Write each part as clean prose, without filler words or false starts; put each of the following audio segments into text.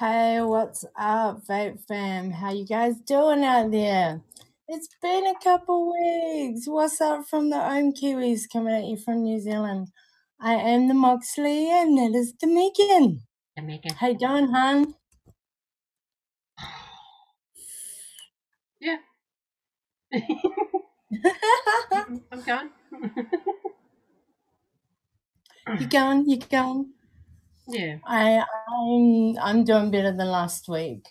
Hey, what's up, Vape fam? How you guys doing out there? It's been a couple weeks. What's up from the Ohm Kiwis coming at you from New Zealand? I am the MOXLEY and that is the Megan. The Megan. How you doing, hon? Yeah. I'm gone. You going? You going? Yeah. I'm doing better than last week.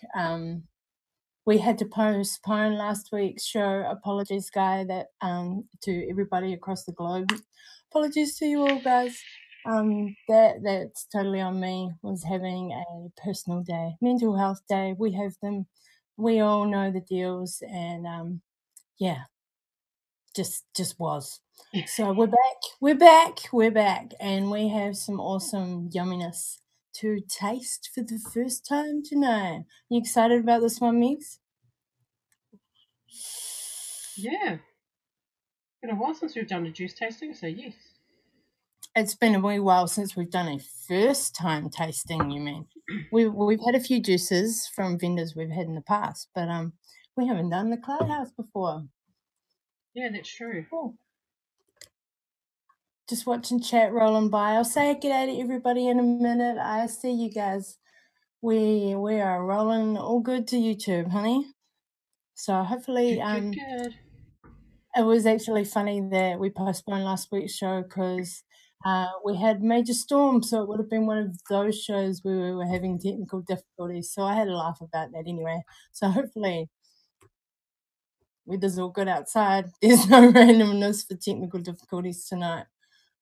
We had to postpone last week's show. Apologies, guy, that to everybody across the globe. Apologies to you all, guys. That's totally on me. Was having a personal day, mental health day. We have them. We all know the deals, and yeah, just was. So we're back, and we have some awesome yumminess to taste for the first time tonight. You excited about this one, Mix? Yeah. Been a while since we've done a juice tasting, so yes. It's been a wee while since we've done a first time tasting, you mean? We've had a few juices from vendors we've had in the past, but we haven't done the Cloud House before. Yeah, that's true. Cool. Just watching chat rolling by. I'll say g'day to everybody in a minute. I see you guys. We are rolling all good to YouTube, honey. So hopefully Good. it was actually funny that we postponed last week's show because we had major storm, so it would have been one of those shows where we were having technical difficulties. So I had a laugh about that anyway. So hopefully weather's all good outside. There's no randomness for technical difficulties tonight.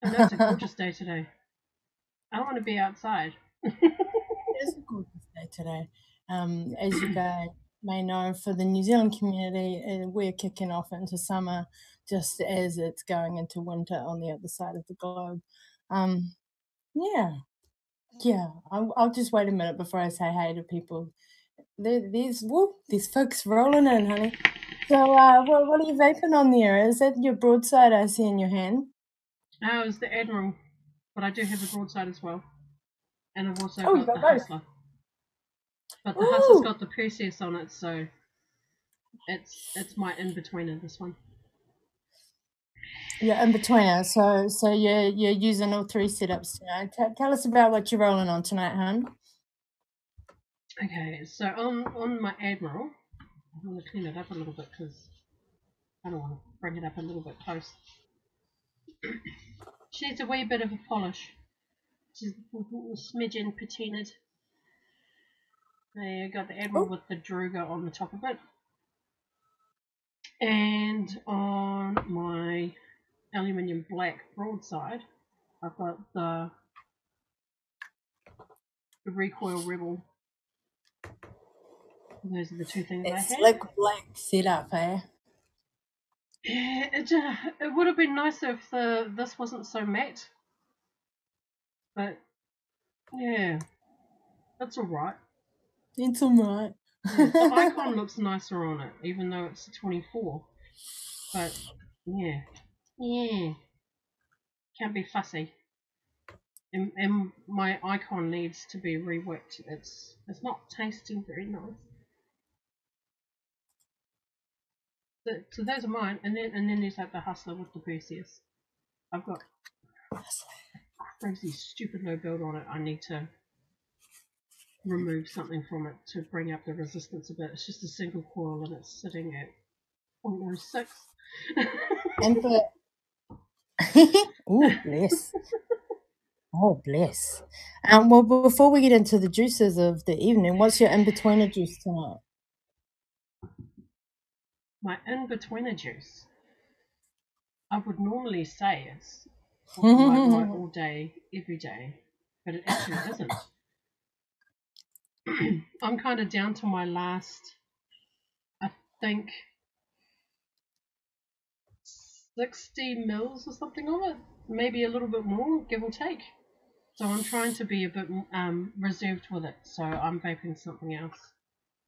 Oh, that's a gorgeous day today. I want to be outside. It's a gorgeous day today. As you guys may know, for the New Zealand community, we're kicking off into summer just as it's going into winter on the other side of the globe. Yeah. I'll just wait a minute before I say hey to people. There's folks rolling in, honey. So, what are you vaping on there? Is that your broadside I see in your hand? Oh, it's the Admiral, but I do have a broadside as well, and I've also Oh, you got the got both. Hustler. But the Hustler's got the Perseus on it, so it's my in-betweener, this one. You're in betweener, so you're using all three setups tonight. Tell us about what you're rolling on tonight, hon. Okay, so on my Admiral, I'm going to clean it up a little bit because I don't want to bring it up a little bit close. She needs a wee bit of a polish. She's a smidgen patinaed. There you got the Admiral with the Druga on the top of it. And on my aluminium black broadside, I've got the Recoil Rebel. Those are the two things I had. Slick black setup, eh? Yeah, it would have been nicer if this wasn't so matte. But yeah, that's alright. It's alright. The icon looks nicer on it, even though it's a 24. But yeah, can't be fussy. And my icon needs to be reworked. It's not tasting very nice. So those are mine, and then there's like the Hustler with the Perseus. I've got crazy stupid low build on it. I need to remove something from it to bring up the resistance a bit. It's just a single coil and it's sitting at 0.06. And for oh bless. Oh bless. Well, before we get into the juices of the evening, what's your in-betweener juice tonight? My in-betweener juice, I would normally say it's like all day, every day, but it actually isn't. I'm kind of down to my last, I think, 60 mils or something of it, maybe a little bit more, give or take. So I'm trying to be a bit reserved with it. So I'm vaping something else.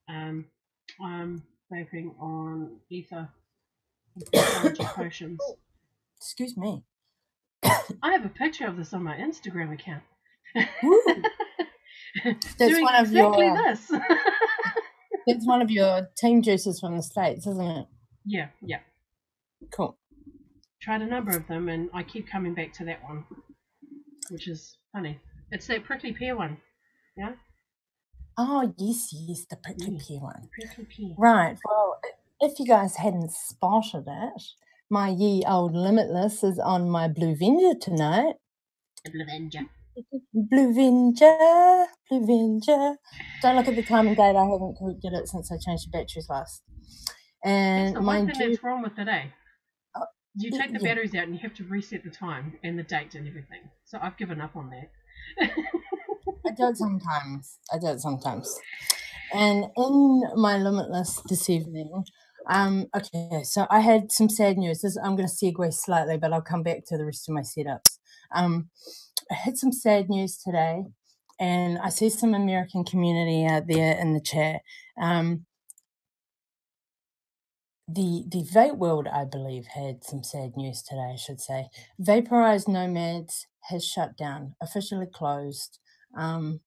I'm vaping on ether technology potions. Excuse me. I have a picture of this on my Instagram account. That's doing one of exactly your this. that's one of your team juices from the States, isn't it? Yeah. Cool. Tried a number of them, and I keep coming back to that one, which is funny. It's that prickly pear one. Yeah. Oh, yes, the prickly Yeah. pear one. Prickly pear. Right. Well, if you guys hadn't spotted it, my ye old Limitless is on my Blue Venger tonight. The Blue Venger. Blue Venger. Don't look at the time and date. I haven't corrected it since I changed the batteries last. And That's the one thing that's wrong with today. You take the yeah. batteries out and you have to reset the time and the date and everything. So I've given up on that. I do it sometimes. And in my Limitless this evening, okay, so I had some sad news. I'm going to segue slightly, but I'll come back to the rest of my setups. I had some sad news today, and I see some American community out there in the chat. The vape world, I believe, had some sad news today, I should say. Vaporized Nomads has shut down, officially closed. I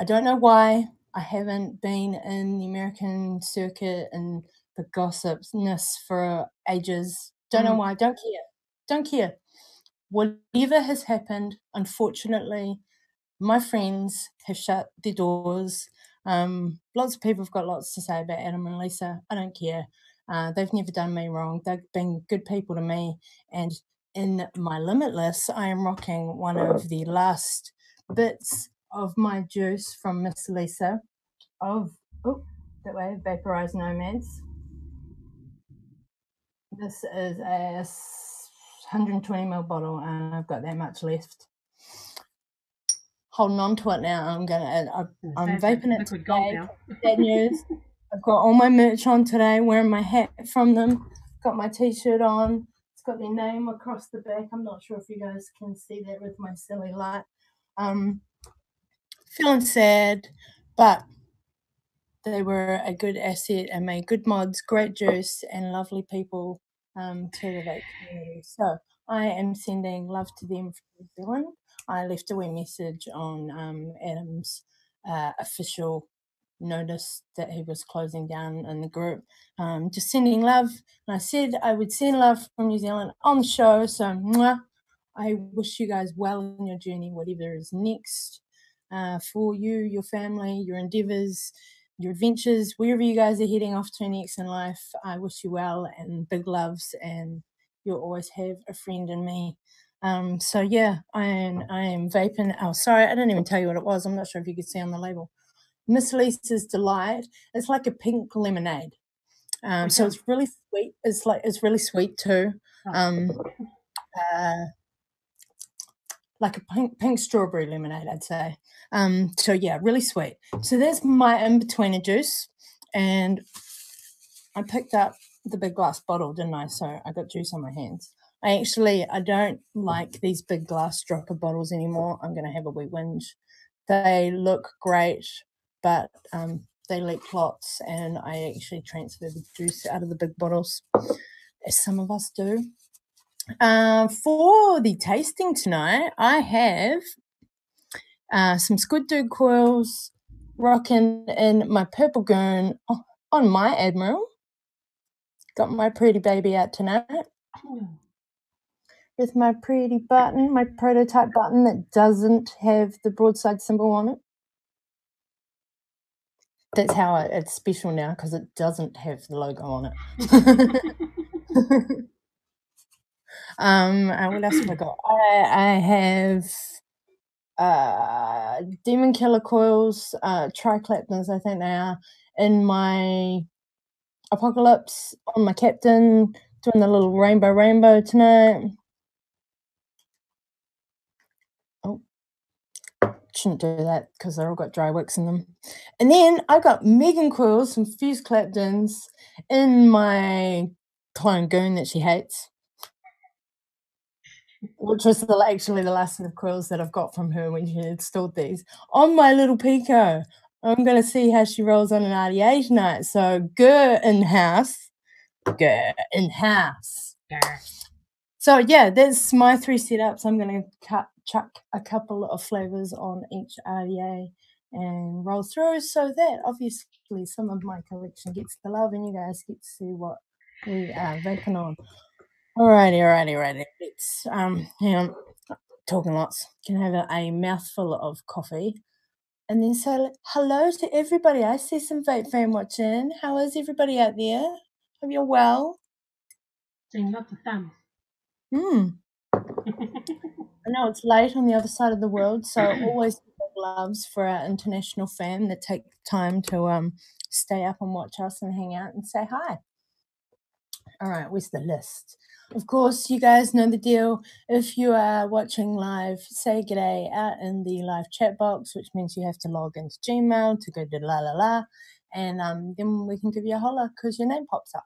don't know why. I haven't been in the American circuit and the gossipness for ages. Don't know why. Don't care. Whatever has happened, unfortunately, my friends have shut their doors. Lots of people have got lots to say about Adam and Lisa. I don't care. They've never done me wrong. They've been good people to me. And in my Limitless, I am rocking one of the last bits of my juice from Miss Lisa of, that way, Vaporized Nomads. This is a 120ml bottle, and I've got that much left. Holding on to it now. I'm vaping it today. That news. I've got all my merch on today, wearing my hat from them. Got my t-shirt on. It's got their name across the back. I'm not sure if you guys can see that with my silly light. Feeling sad, but they were a good asset and made good mods, great juice, and lovely people to the vape community. So I am sending love to them from New Zealand. I left a wee message on Adam's official notice that he was closing down in the group, just sending love. And I said I would send love from New Zealand on the show. So mwah, I wish you guys well in your journey, whatever is next for you, your family, your endeavors, your adventures, wherever you guys are heading off to next in life. I wish you well and big loves, and you'll always have a friend in me. So yeah, I am vaping. Oh, sorry, I didn't even tell you what it was. I'm not sure if you could see on the label. Miss Lisa's Delight. It's like a pink lemonade. So it's really sweet. It's really sweet too. Like a pink strawberry lemonade, I'd say. So yeah, really sweet. So that's my in-betweener juice. And I picked up the big glass bottle, didn't I? So I got juice on my hands. I don't like these big glass dropper bottles anymore. I'm going to have a wee whinge. They look great, but they leak lots, and I actually transfer the juice out of the big bottles, as some of us do. For the tasting tonight, I have some Squid Dude coils, rocking in my purple goon on my Admiral. Got my pretty baby out tonight with my pretty button, my prototype button that doesn't have the broadside symbol on it. That's how it's special now, because it doesn't have the logo on it. What else have I got? I have Demon Killer coils, Triclaptons, I think they are, in my Apocalypse, on my Captain, doing the little rainbow tonight. Oh, shouldn't do that because they've all got dry wicks in them. And then I got Megan coils, some Fuse Claptons in my clone goon that she hates, which was actually the last set of coils that I've got from her when she installed these on my little Pico. I'm going to see how she rolls on an RDA tonight. So, in-house. So, yeah, that's my 3 setups. I'm going to chuck a couple of flavors on each RDA and roll through so that obviously some of my collection gets the love and you guys get to see what we are vaping on. Alrighty. Let's hang on, talking lots. Can have a mouthful of coffee. And then say hello to everybody. I see some vape fam watching. How is everybody out there? Hope you're well. Seeing lots of thumbs. I know it's late on the other side of the world, so always big loves for our international fam that take time to stay up and watch us and hang out and say hi. All right, where's the list? Of course, you guys know the deal. If you are watching live, say g'day out in the live chat box, which means you have to log into Gmail to go to la, and then we can give you a holler because your name pops up.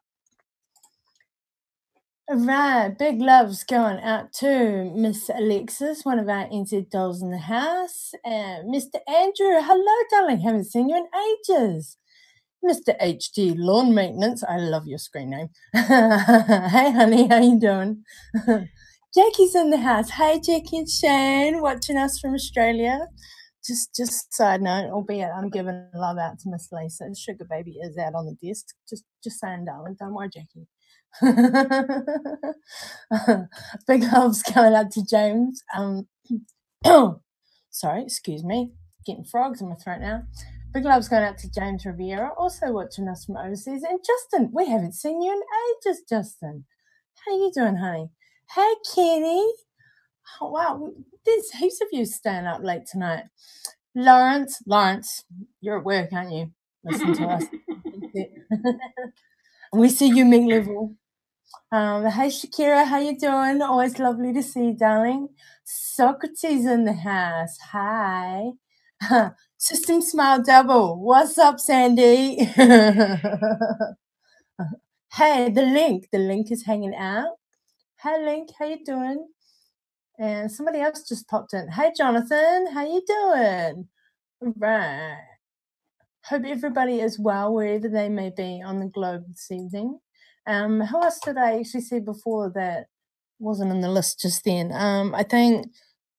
All right, big loves going out to Miss Alexis, one of our NZ dolls in the house, and Mr. Andrew. Hello, darling. Haven't seen you in ages. Mr. HD Lawn Maintenance. I love your screen name. Hey, honey, how you doing? Jackie's in the house. Hey, Jackie and Shane, watching us from Australia. Just side note, albeit I'm giving love out to Miss Lisa. Sugar baby is out on the desk. Just saying, darling. Don't worry, Jackie. Big loves going out to James. Sorry, excuse me. Getting frogs in my throat now. Big loves going out to James Riviera, also watching us from overseas. And Justin, we haven't seen you in ages, Justin. How you doing, honey? Hey, Kenny. Oh, wow, there's heaps of you staying up late tonight. Lawrence, you're at work, aren't you? Listen to us. We see you, Ming Level. Hey, Shakira, how you doing? Always lovely to see you, darling. Socrates in the house. Hi. System Smile Double. What's up, Sandy? Hey, the link is hanging out. Hey, Link, how you doing? And somebody else just popped in. Hey, Jonathan, how you doing? All right. Hope everybody is well wherever they may be on the globe this evening. Who else did I actually see before that wasn't in the list just then? I think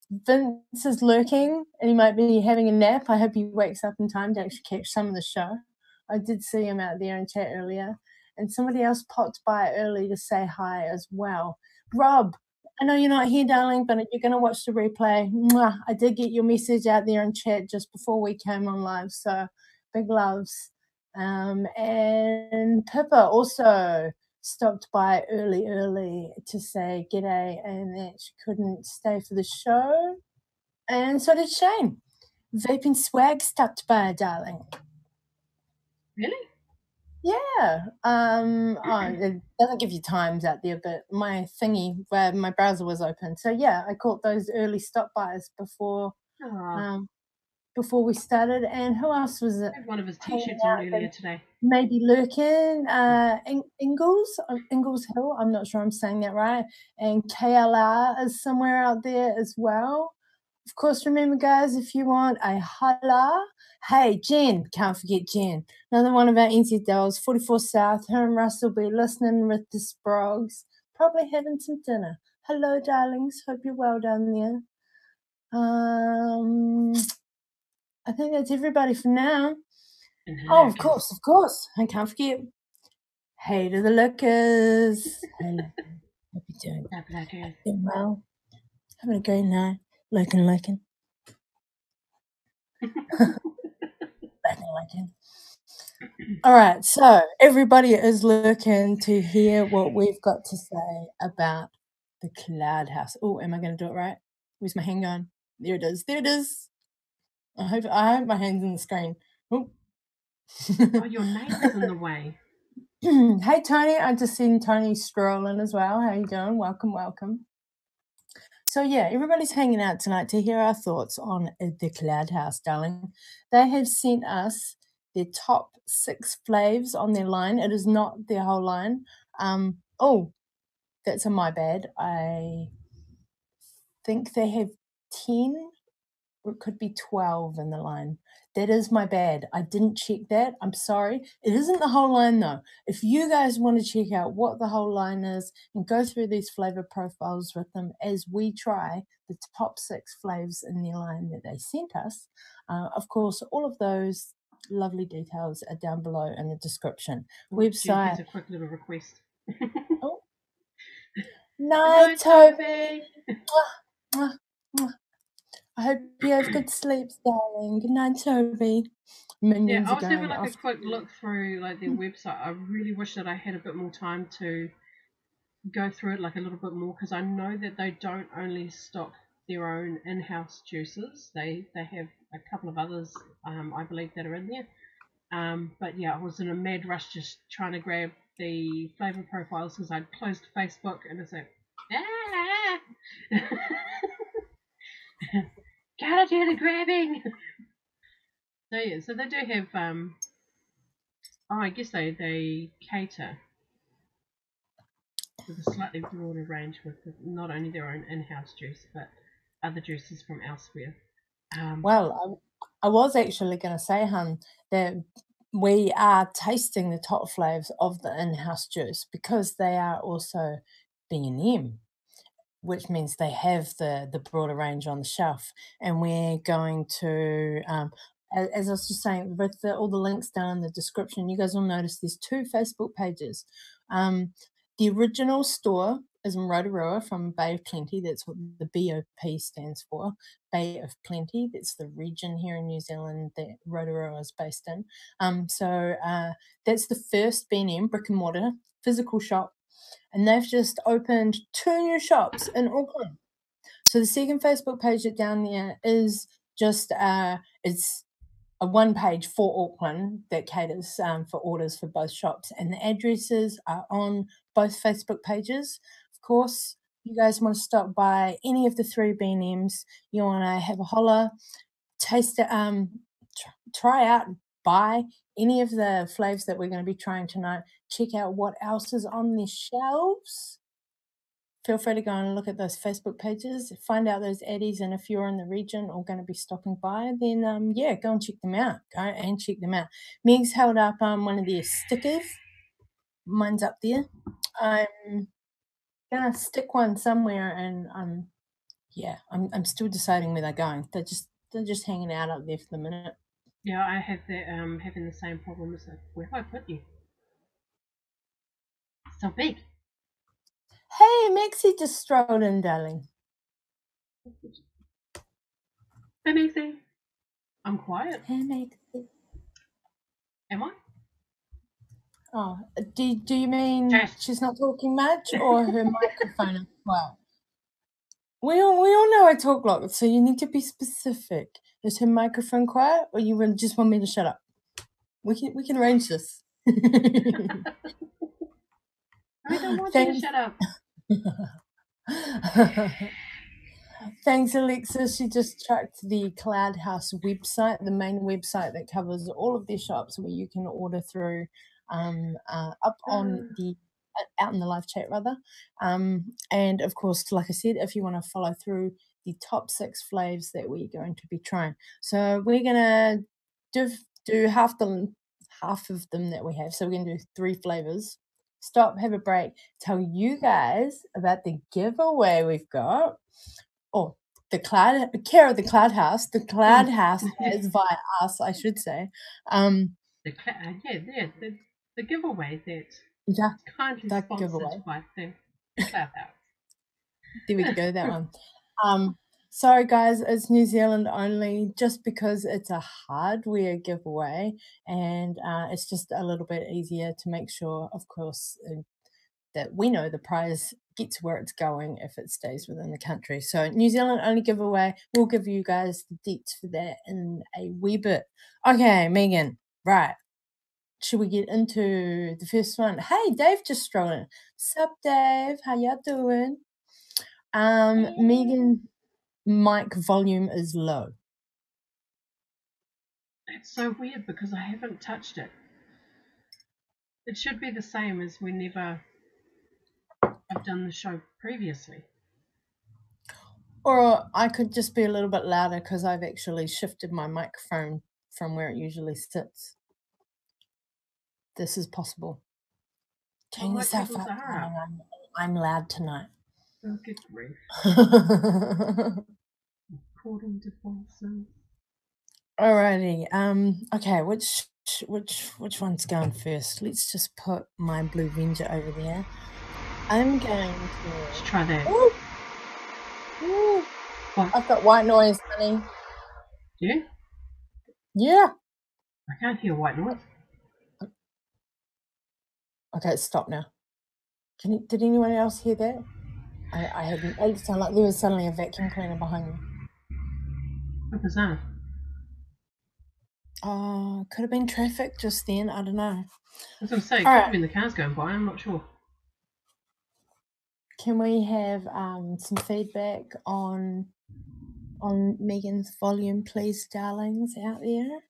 Vince is lurking and he might be having a nap. I hope he wakes up in time to actually catch some of the show. I did see him out there in chat earlier. And somebody else popped by early to say hi as well. Rob, I know you're not here, darling, but you're going to watch the replay. Mwah. I did get your message out there in chat just before we came on live, so big loves. And Pippa also stopped by early to say g'day and that she couldn't stay for the show. And so did Shane. Vaping Swag stopped by, darling. Really? Yeah. It doesn't give you times out there, but my thingy where my browser was open. So yeah, I caught those early stop bys before we started. And who else was it? I had one of his t-shirts on earlier today. Maybe lurking, Ingalls Hill. I'm not sure I'm saying that right. And KLR is somewhere out there as well. Of course, remember, guys, if you want a holla, hey, Jen, can't forget Jen, another one of our NZ dolls, 44 South. Her and Russ will be listening with the Sprogs, probably having some dinner. Hello, darlings. Hope you're well down there. I think that's everybody for now. Oh, of course. I can't forget. Hey to the lookers. Hey, hope you're doing well. Having a great night. Looking. All right, so everybody is looking to hear what we've got to say about the Cloud House. Oh, am I going to do it right? Where's my hand going? There it is. I hope my hand's in the screen. Oh, your neighbour's in the way. Hey, Tony. I just seen Tony strolling as well. How you doing? Welcome. So yeah, everybody's hanging out tonight to hear our thoughts on the Cloud House, darling. They have sent us their top 6 flaves on their line. It is not their whole line. Oh, that's my bad. I think they have 10 or it could be 12 in the line. That is my bad. I didn't check that. I'm sorry. It isn't the whole line though. If you guys want to check out what the whole line is and go through these flavor profiles with them as we try the top 6 flavors in their line that they sent us, of course, all of those lovely details are down below in the description. Website. Here's a quick little request. Oh. Night, Toby. I hope you have good sleeps, darling. Good night, Toby. Minions I was having going a quick look through their website. I really wish that I had a bit more time to go through it a little bit more, because I know that they don't only stock their own in-house juices. They have a couple of others, I believe, that are in there. But yeah, I was in a mad rush just trying to grab the flavor profiles because I'd closed Facebook and it's like, gotta do the grabbing. So yeah, so they do have I guess they cater with a slightly broader range with not only their own in-house juice but other juices from elsewhere. Well, I was actually going to say, hun, that we are tasting the top flavors of the in-house juice because they are also B&M, which means they have the broader range on the shelf. And we're going to, as I was just saying, with all the links down in the description, you guys will notice there's 2 Facebook pages. The original store is in Rotorua from Bay of Plenty. That's what the BOP stands for, Bay of Plenty. That's the region here in New Zealand that Rotorua is based in. So that's the first B&M brick and mortar physical shop. And they've just opened 2 new shops in Auckland. So the second Facebook page down there is just it's a 1-page for Auckland that caters for orders for both shops, and the addresses are on both Facebook pages. Of course, you guys want to stop by any of the 3 B&Ms, you want to have a holler, taste it, try out, buy any of the flavors that we're going to be trying tonight, check out what else is on the shelves. Feel free to go and look at those Facebook pages, find out those addies, and if you're in the region or going to be stopping by, then yeah, go and check them out. Go and check them out. Meg's held up one of their stickers. Mine's up there. I'm gonna stick one somewhere, and yeah, I'm still deciding where they're going. They're just hanging out up there for the minute. Yeah, I have that having the same problem as where have I put you? So big. Hey, Maxie just strolled in, darling. Hey, Maxie. I'm quiet. Hey, Maxie. Am I? Oh, do you mean she's not talking much, or her microphone is quiet? We all know I talk lots, so you need to be specific. Is her microphone quiet, or you just want me to shut up? We can arrange this. I don't want you to shut up. Thanks, Alexa. She just tracked the Cloud House website, the main website that covers all of their shops where you can order through up on the out in the live chat rather. And of course, like I said, if you want to follow through the top 6 flavors that we're going to be trying. So we're gonna do half of them that we have. So we're gonna do 3 flavors. Stop, have a break, tell you guys about the giveaway we've got. Oh, the Cloud care of the Cloud House. The Cloud House is via us, I should say. The giveaway that kindly that sponsored giveaway. by the Cloud House. There we go, that one. Sorry guys, it's New Zealand only, just because it's a hardware giveaway, and it's just a little bit easier to make sure, of course, that we know the prize gets where it's going if it stays within the country. So New Zealand only giveaway. We'll give you guys the deets for that in a wee bit. Okay, Megan, right. Should we get into the first one? Hey, Dave just strolled in. Sup, Dave? How ya doing? Megan, mic volume is low. It's so weird because I haven't touched it. It should be the same as whenever I've done the show previously. Or I could just be a little bit louder because I've actually shifted my microphone from where it usually sits. This is possible. Turn What yourself people's up, are? darling. I'm loud tonight. Oh, good grief. According to Paulson. Alrighty. Okay, which one's going first? Let's just put my Blue Venger over there. I'm going to Let's try that. Ooh! Ooh! What? I've got white noise, honey. You? Yeah. I can't hear white noise. Okay, stop now. Did anyone else hear that? I hadn't. It sounded like there was suddenly a vacuum cleaner behind me. What was that? Could have been traffic just then. I don't know. I was going to say, it All could right. have been the cars going by, I'm not sure. Can we have some feedback on Megan's volume, please, darlings, out there?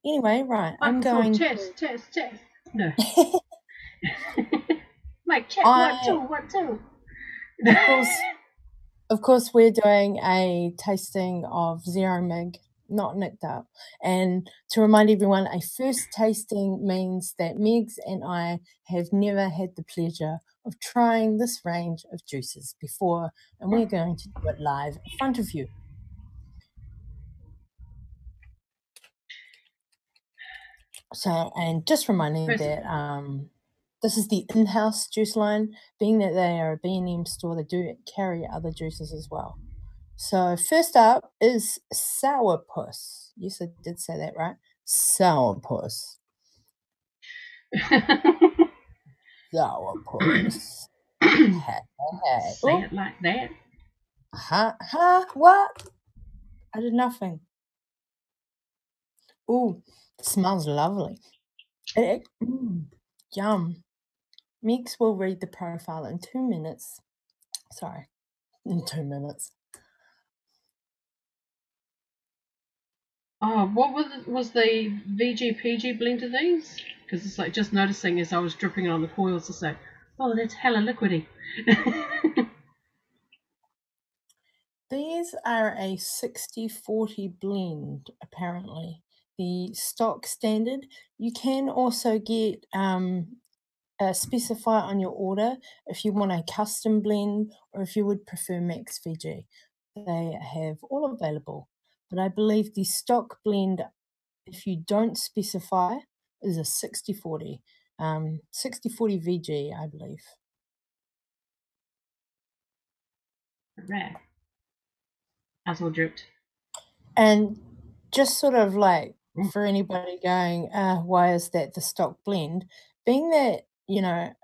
Anyway, right. I'm going test. No. Mic check, I 1 2 Of course, we're doing a tasting of Zero Mig, not nicked up. And to remind everyone, a first tasting means that Megs and I have never had the pleasure of trying this range of juices before, and we're going to do it live in front of you. So, and just reminding that this is the in-house juice line, being that they are a B&M store, they do carry other juices as well. So first up is Sourpuss. Yes, I did say that right. Sourpuss. Sourpuss. Hey. Say it like that. What? I did nothing. Ooh, smells lovely. Yum. Meeks will read the profile in 2 minutes. Sorry, in 2 minutes. Oh, what was the VG-PG blend of these? Because it's like just noticing as I was dripping it on the coils to say, oh, that's hella liquidy. These are a 60-40 blend, apparently. The stock standard. You can also get specify on your order if you want a custom blend or if you would prefer Max VG. They have all available. But I believe the stock blend, if you don't specify, is a 60-40. 60-40 VG, I believe. Rare. As all dripped. And just sort of like for anybody going, why is that the stock blend? Being that, not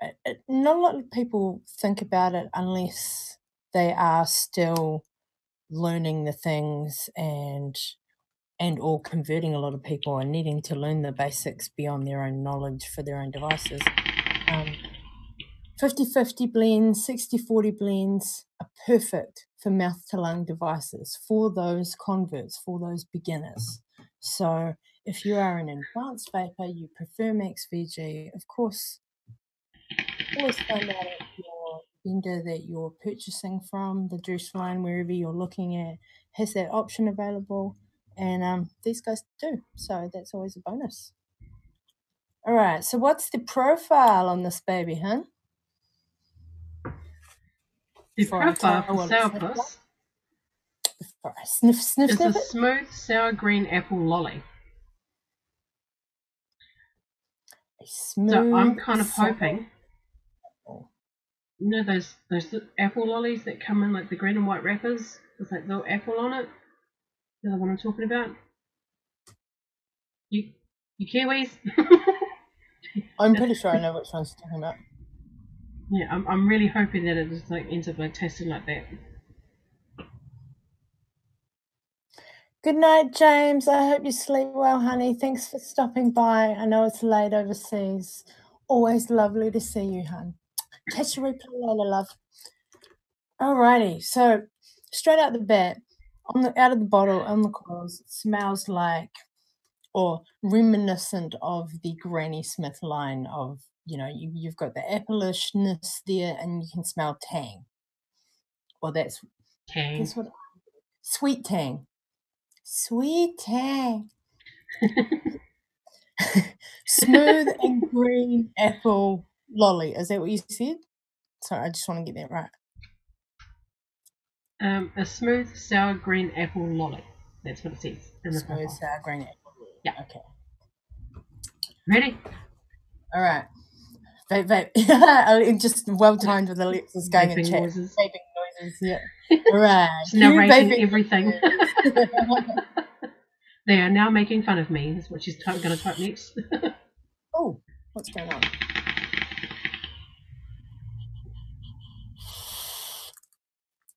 a lot of people think about it unless they are still learning the things and or converting. A lot of people are needing to learn the basics beyond their own knowledge for their own devices. 50-50 blends, 60-40 blends are perfect for mouth-to-lung devices, for those converts, for those beginners. So if you are an advanced vapor, you prefer Max VG, of course, always find out if your vendor that you're purchasing from, the juice line, wherever you're looking at, has that option available. And these guys do, so that's always a bonus. All right, so what's the profile on this baby, huh? The profile for Sourpuss is a smooth sour green apple lolly. So I'm kind of hoping, those apple lollies that come in like the green and white wrappers with like little apple on it. You know the one I'm talking about? You Kiwis? I'm pretty sure I know which ones you're talking about. Yeah, I'm really hoping that it just like ends up like tasting like that. Good night, James. I hope you sleep well, honey. Thanks for stopping by. I know it's late overseas. Always lovely to see you, hon. Catch your replay later, love. Alrighty, so straight out the bat, out of the bottle, on the coils, it smells like, or reminiscent of the Granny Smith line of, you've got the applishness there and you can smell tang. Well, that's Tang. Guess what? Sweet tang. Sweet tang. Smooth and green apple lolly. Is that what you said? Sorry, I just want to get that right. A smooth sour green apple lolly. That's what it says in the Smooth profile. sour green apple. Yeah. Okay. Ready? All right. Vape. Just well timed with Alexa's going in Vaping chat. noises. Vaping noises. Yeah. All right. She's narrating everything. They are now making fun of me. That's what she's going to type next. Oh, what's going on?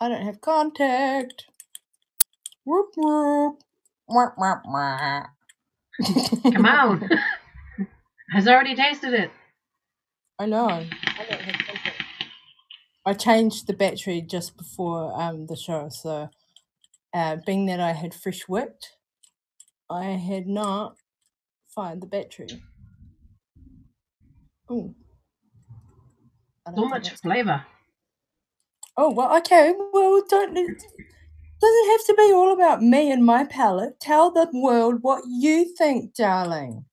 I don't have contact. Whoop whoop. Wah, wah, wah. Come on. Has already tasted it. I know. I don't have contact. I changed the battery just before the show, so being that I had fresh whipped, I had not fired the battery. Oh. So much flavour. Oh, well, okay. Well, doesn't have to be all about me and my palate. Tell the world what you think, darling.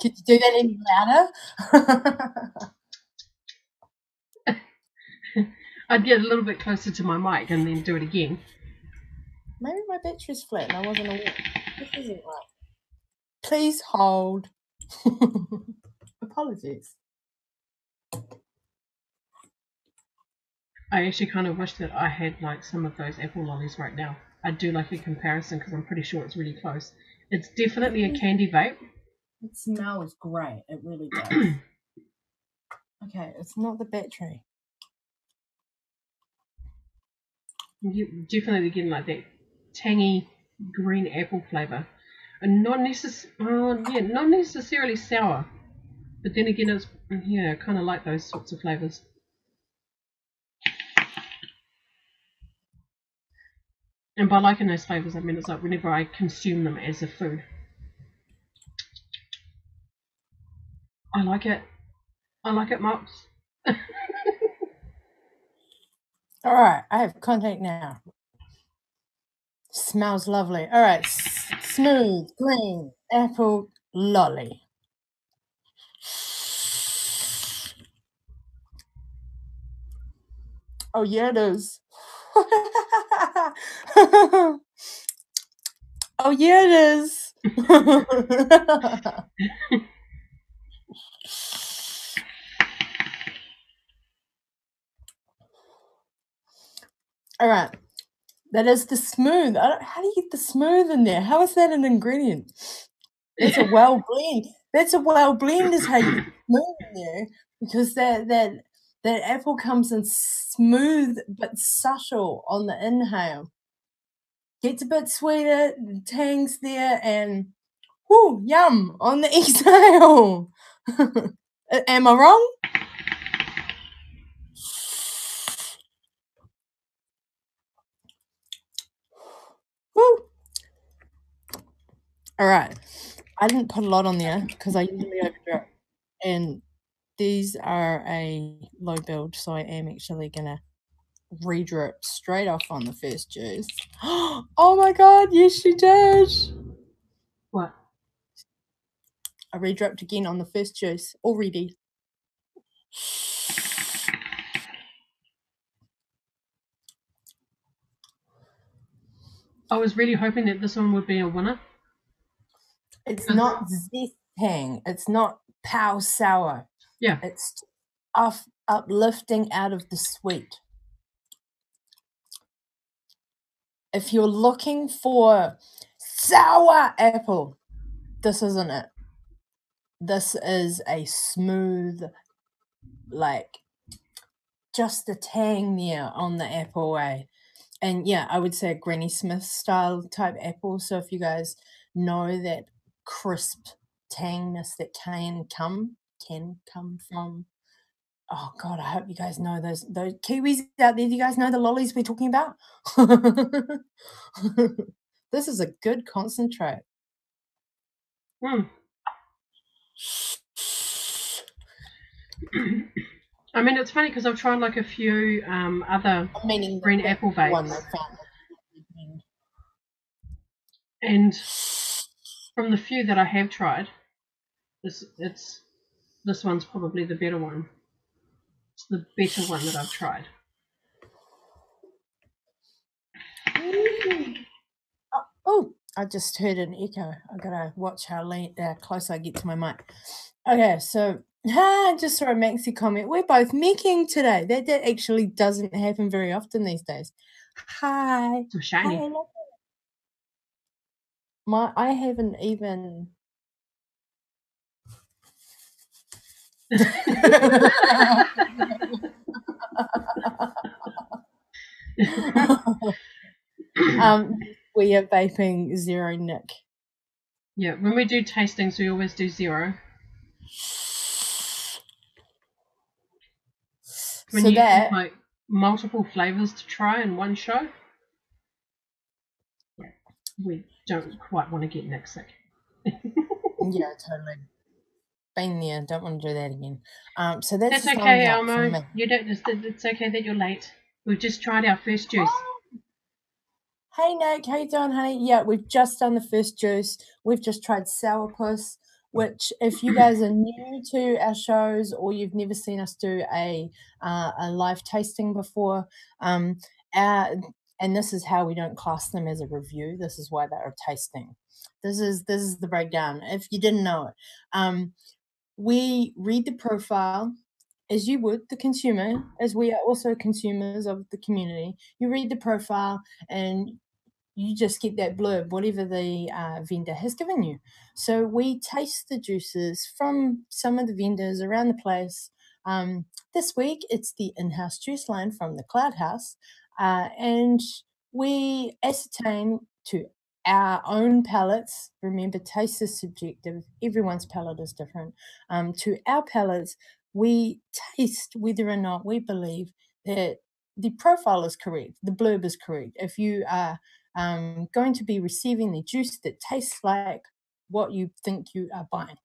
Could you do that any louder? I'd get a little bit closer to my mic and then do it again. Maybe my battery's flat and I wasn't aware. This isn't right. Please hold. Apologies. I actually kind of wish that I had like some of those apple lollies right now. I'd do like a comparison because I'm pretty sure it's really close. It's definitely a candy vape. It smells great. It really does. Okay, it's not the battery. You're definitely getting like that tangy green apple flavour. And not necessarily sour. But then again, it's kind of like those sorts of flavours. And by liking those flavours, I mean it's like whenever I consume them as a food. I like it. I like it, Mox. All right, I have contact now. Smells lovely. All right, smooth green apple lolly. Oh yeah, it is. Oh yeah, it is. All right, that is the smooth. How do you get the smooth in there? How is that an ingredient? It's a well blend. That's a well blend is how you get smooth in there, because that apple comes in smooth but subtle on the inhale. Gets a bit sweeter, the tang's there, and whoo, yum on the exhale. Am I wrong? Woo. All right. I didn't put a lot on there because I usually overdrip. And these are a low build, so I am actually going to re-drip straight off on the first juice. Oh my god, yes you did. What? I re-dripped again on the first juice already. I was really hoping that this one would be a winner. It's not zest tang. It's not pow sour. Yeah. It's uplifting out of the sweet. If you're looking for sour apple, this isn't it. This is a smooth, like, just the tang there on the apple, and yeah, I would say a Granny Smith style type apple. So if you guys know that crisp tangness that can come from, oh god, I hope you guys know those kiwis out there. Do you guys know the lollies we're talking about? This is a good concentrate. I mean, it's funny because I've tried like a few other Meaning green that apple one vapes, they found. and from the few that I have tried, this one's probably the better one. It's the better one that I've tried. Oh, I just heard an echo. I gotta watch how close I get to my mic. Okay, so just saw a Maxi comment. We're both making today. That actually doesn't happen very often these days. Hi. So shiny. Hi. I haven't even. We are vaping zero Nick. Yeah, when we do tastings, we always do zero. When so you that have like multiple flavors to try in one show, yeah, we don't quite want to get Nick sick. Yeah, totally. Been there. Don't want to do that again. So that's okay, Elmo. You don't. It's okay that you're late. We've just tried our first juice. Hey Nick, how you doing, honey? Yeah, we've just done the first juice. We've just tried sourpuss, which if you guys are new to our shows or you've never seen us do a live tasting before, and this is how we don't class them as a review. This is why they are tasting. This is the breakdown. If you didn't know it, we read the profile as you would the consumer, as we are also consumers of the community. You read the profile and you just get that blurb, whatever the vendor has given you. So we taste the juices from some of the vendors around the place. This week, it's the in-house juice line from the Cloud House, and we ascertain to our own palates. Remember, taste is subjective. Everyone's palate is different. To our palates, we taste whether or not we believe that the profile is correct, the blurb is correct. If you are going to be receiving the juice that tastes like what you think you are buying.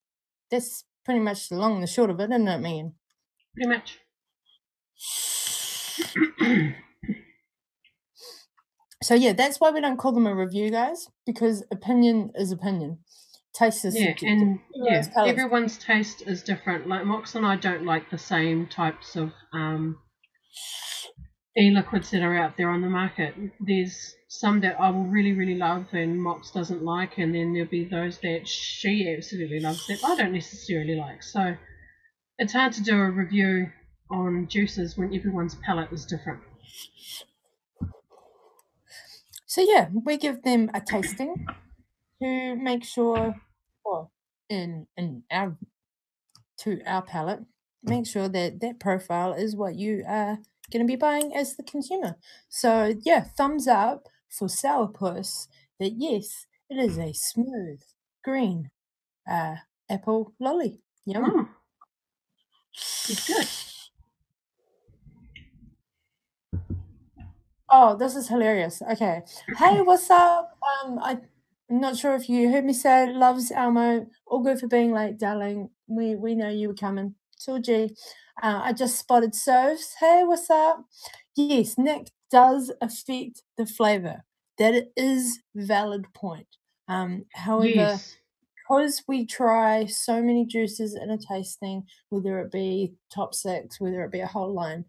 That's pretty much the long and the short of it, isn't it, Megan? Pretty much. So yeah, that's why we don't call them a review, guys, because opinion is opinion. Taste is subjective. And everyone's taste is different. Like Mox and I don't like the same types of e-liquids that are out there on the market. There's some that I will really, really love and Mox doesn't like, and then there'll be those that she absolutely loves that I don't necessarily like. So it's hard to do a review on juices when everyone's palate is different. So yeah, we give them a tasting to make sure, well, in our to our palate, make sure that that profile is what you are going to be buying as the consumer. So yeah, thumbs up for sourpuss. That yes, it is a smooth green apple lolly. Yum. It's good. Oh, this is hilarious. Okay. Hey, what's up? I'm not sure if you heard me say loves Elmo. All good for being late, darling. We know you were coming. Till G. I just spotted Soves. Hey, what's up? Yes, Nick does affect the flavor. That is valid point. However, Yes. because we try so many juices in a tasting, whether it be top six, whether it be a whole line,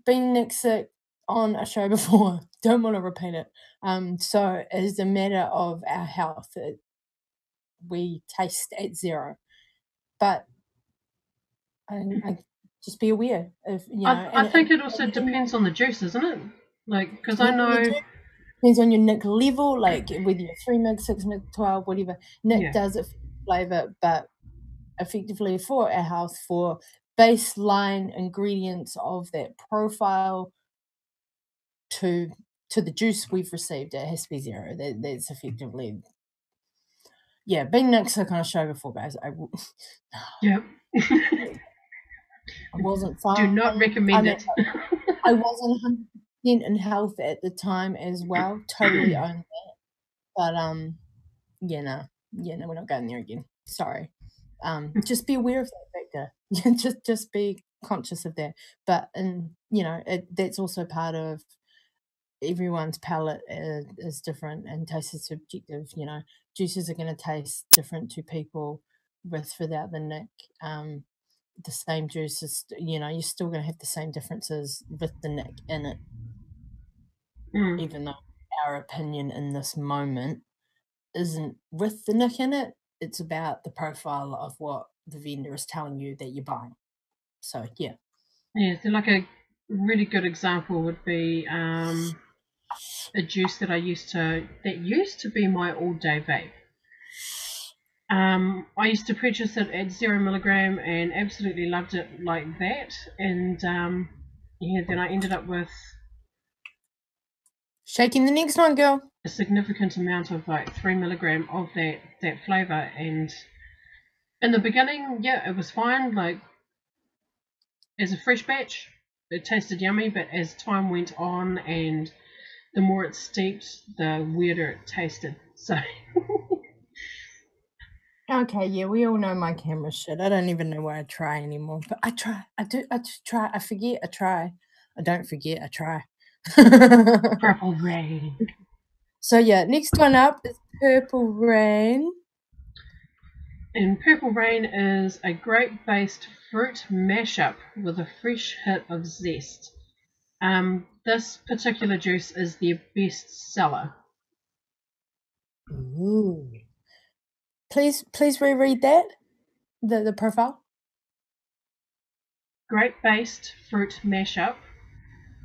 been Nick sick on a show before, don't want to repeat it. So as a matter of our health, we taste at zero. But I just be aware of, you know. I think it also depends on the juice, isn't it? Like, because I know depends on your Nick level, like whether you're 3 mg, 6 mg, 12, whatever. Nick does it for flavor, but effectively for our health, for baseline ingredients of that profile to the juice we've received, it has to be zero. That's effectively, yeah. Been Nick sick on a show before, guys. I wasn't fine. Do not recommend it. I wasn't 100% in health at the time as well. Totally own that. But yeah, no, we're not going there again. Sorry. Just be aware of that factor. just be conscious of that. But that's also part of everyone's palate is different and taste is subjective. Juices are going to taste different to people without the nick. The same juice is, you're still going to have the same differences with the nick in it. Even though our opinion in this moment isn't with the nick in it, it's about the profile of what the vendor is telling you that you're buying. So yeah. So like a really good example would be a juice that used to be my all-day vape. I used to purchase it at 0 milligram and absolutely loved it like that. And then I ended up with shaking the next one, girl. A significant amount of like 3 milligram of that flavor. And in the beginning, it was fine. Like as a fresh batch, it tasted yummy. But as time went on and the more it steeped, the weirder it tasted. So. Okay, yeah, we all know my camera shit. I don't even know where I try anymore. But I try. I just try. I forget. I try. I don't forget. I try. Purple Rain. So yeah, next one up is Purple Rain. And Purple Rain is a grape-based fruit mashup with a fresh hit of zest. This particular juice is their best seller. Ooh. Please reread that. The profile. Grape-based fruit mashup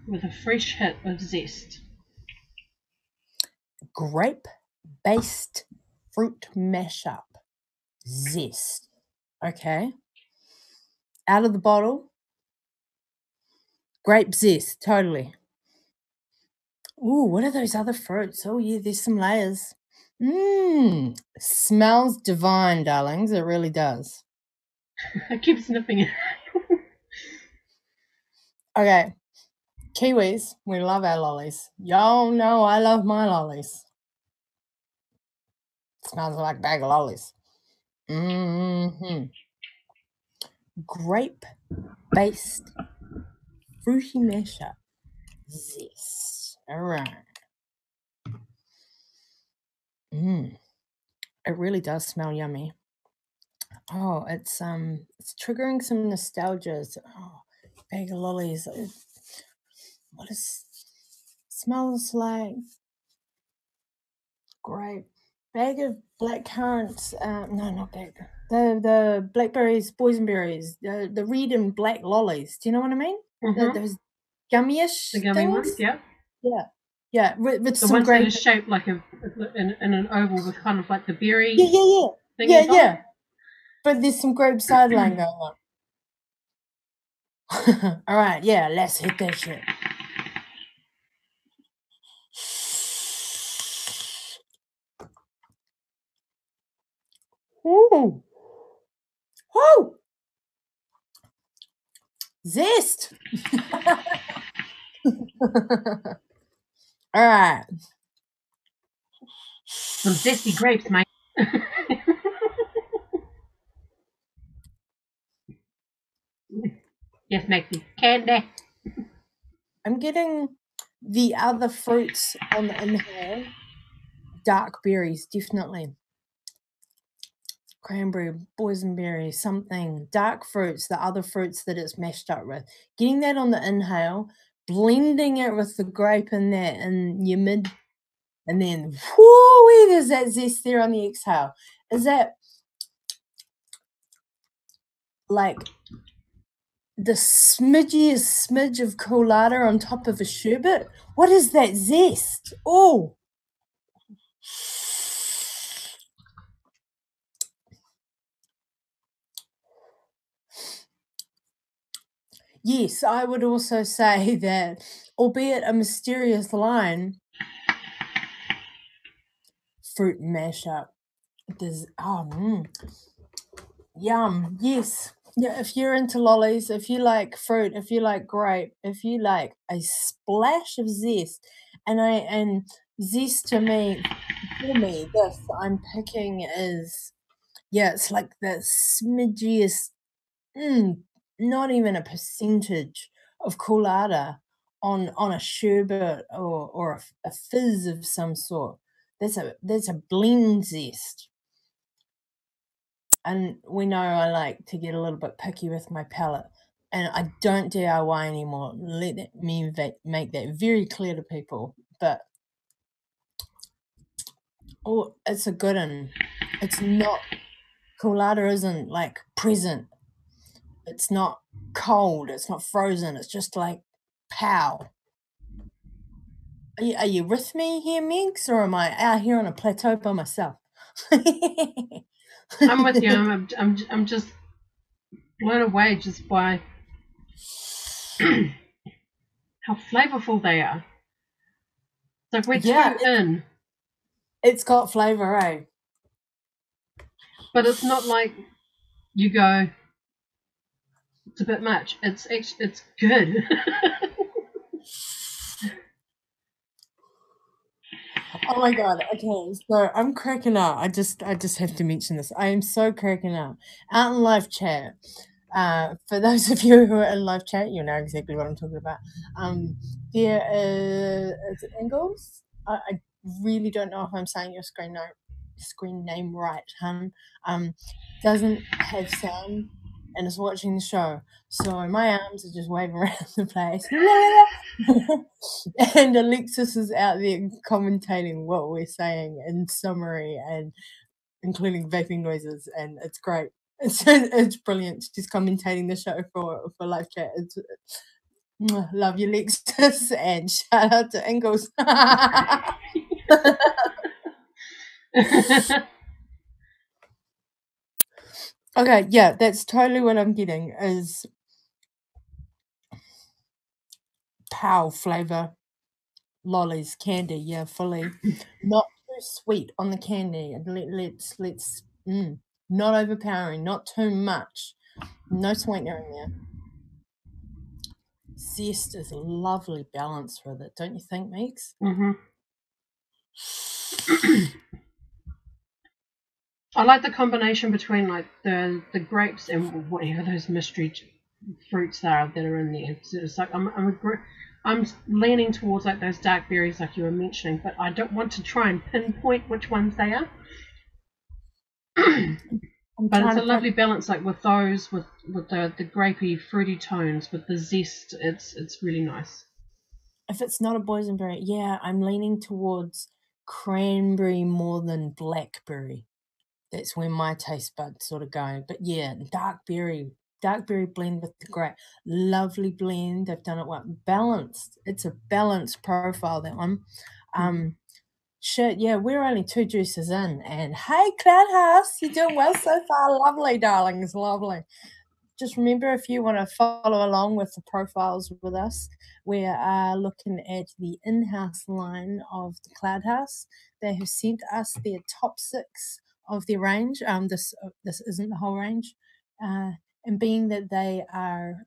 with a fresh hit of zest. Grape-based fruit mashup. Zest. Okay. Out of the bottle. Grape zest, totally. Ooh, what are those other fruits? Oh yeah, there's some layers. Smells divine, darlings. It really does. I keep sniffing it. Okay. Kiwis, we love our lollies. Y'all know I love my lollies. Smells like a bag of lollies. Grape-based fruity mashup. Zest. All right. It really does smell yummy. Oh, it's triggering some nostalgia. Oh, bag of lollies. Smells like grape. Bag of black currants. No, not bag. The blackberries, boysenberries, the red and black lollies. Do you know what I mean? Those gummyish the gummy things. ones, yeah. Yeah, with the some ones grape. that are shaped like in an oval with kind of like the berry. Yeah. But there's some grape sideline going on. All right, yeah, let's hit that shit. Ooh. Woo! Zest. All right. Some zesty grapes, mate. Yes, Maxie. Candy. I'm getting the other fruits on the inhale. Dark berries, definitely. Cranberry, boysenberry, something. Dark fruits, the other fruits that it's mashed up with. Getting that on the inhale, blending it with the grape in that in your mid, and then whoo, there's that zest there on the exhale. Is that like the smidgiest smidge of colada on top of a sherbet? What is that zest? Oh. Yes, I would also say that, albeit a mysterious line, fruit mashup. There's yum. Yes. Yeah, if you're into lollies, if you like fruit, if you like grape, if you like a splash of zest, and zest for me, this I'm picking is, it's like the smidgiest not even a percentage of coolada on a sherbet or a fizz of some sort. That's a blend zest. And we know I like to get a little bit picky with my palate, and I don't DIY anymore. Let me make that very clear to people. But oh, it's a good one. It's not coolada isn't like present. It's not cold. It's not frozen. It's just like pow. Are you with me here, Megs, or am I out here on a plateau by myself? I'm with you. I'm just blown away just by how flavorful they are. It's like we're Yeah, too in, it's got flavor, eh? but it's not like you go, it's a bit much. It's good. Oh my god. Okay, so I'm cracking up. I just have to mention this. I am so cracking up. Out in live chat. For those of you who are in live chat, you know exactly what I'm talking about. There is it Ingalls? I really don't know if I'm saying your screen name right, hun. Doesn't have sound and is watching the show. So my arms are just waving around the place. And Alexis is out there commentating what we're saying in summary and including vaping noises, and it's great. It's brilliant. She's commentating the show for live chat. It's, love you, Alexis, and shout out to Ingalls. Okay, yeah, that's totally what I'm getting is pow flavor, lollies, candy, yeah, fully. Not too sweet on the candy. Let's not overpowering, not too much. No sweetener in there. Zest is a lovely balance with it, don't you think, Meeks? I like the combination between like the grapes and whatever those mystery fruits are that are in there. So it's like I'm leaning towards like those dark berries like you were mentioning, but I don't want to try and pinpoint which ones they are. But it's a lovely balance, like with those, with the grapey, fruity tones, with the zest. It's really nice. If it's not a boysenberry, yeah, I'm leaning towards cranberry more than blackberry. That's where my taste buds sort of go. But yeah, dark berry blend with the grape. Lovely blend. They've done it well. Balanced. It's a balanced profile, that one. Shit, yeah, we're only 2 juices in. And hey, Cloudhouse, you're doing well so far. Lovely, darlings. Lovely. Just remember, if you want to follow along with the profiles with us, we are looking at the in-house line of the Cloudhouse. They have sent us their top 6 of their range. This isn't the whole range, and being that they are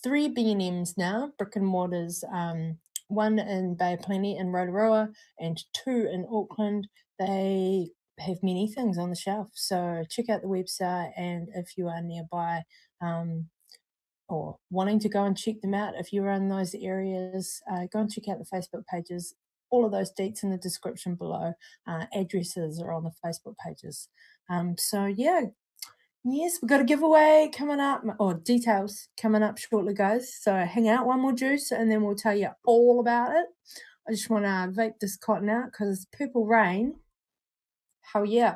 3 B&Ms now, brick and mortars, 1 in Bay of Plenty in Rotorua and 2 in Auckland. They have many things on the shelf, so check out the website, and if you are nearby or wanting to go and check them out, if you're in those areas, go and check out the Facebook pages. All of those deets in the description below. Addresses are on the Facebook pages. So yeah, yes, we've got a giveaway coming up, or details coming up shortly, guys. So hang out, one more juice, and then we'll tell you all about it. I just want to vape this cotton out because Purple Rain, hell yeah,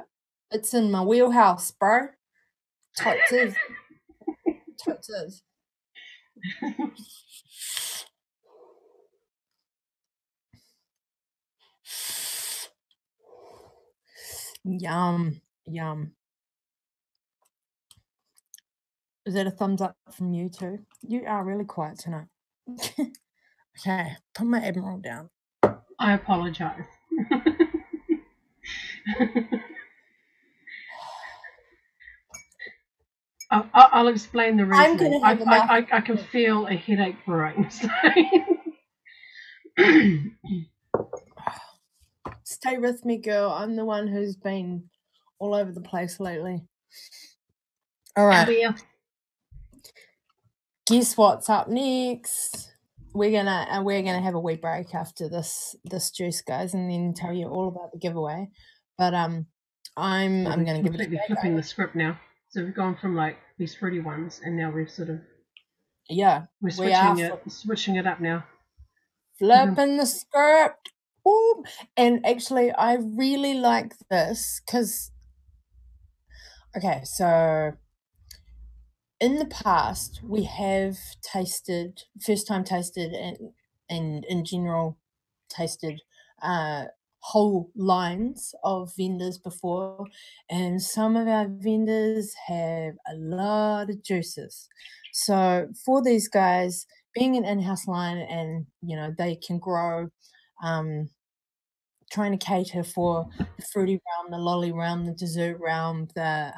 it's in my wheelhouse, bro. Totes is. Totes is. Yum, yum. Is that a thumbs up from you too? You are really quiet tonight. Okay, put my Admiral down. I apologize. I'll explain the reason. I'm gonna have a mouth. I can feel a headache brewing. So. Stay with me, girl. I'm the one who's been all over the place lately. All right. guess what's up next? We're gonna have a wee break after this juice, guys, and then tell you all about the giveaway. But I'm gonna give it completely flipping the script now. So we've gone from like these fruity ones, and now we've sort of we're switching it up now. Flipping the script. Ooh. And actually, I really like this because, okay, so in the past, we have first time tasted and in general tasted whole lines of vendors before, and some of our vendors have a lot of juices. So for these guys, being an in-house line and, they can grow, trying to cater for the fruity realm, the lolly realm, the dessert realm, the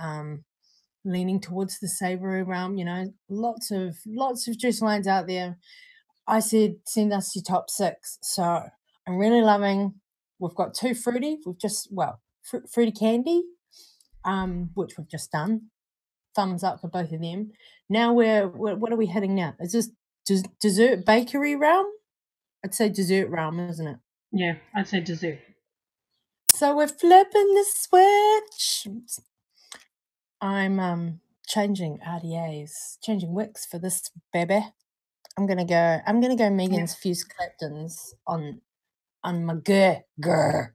leaning towards the savory realm, lots of juice lines out there. I said, send us your top 6. So I'm really loving, we've got 2 fruity, fruity candy, which we've just done. Thumbs up for both of them. Now what are we hitting now? Is this dessert bakery realm? I'd say dessert realm, isn't it? Yeah, I'd say dessert. So we're flipping the switch. I'm changing RDAs, changing wicks for this baby. I'm gonna go Megan's Fuse Clapton's on my grr.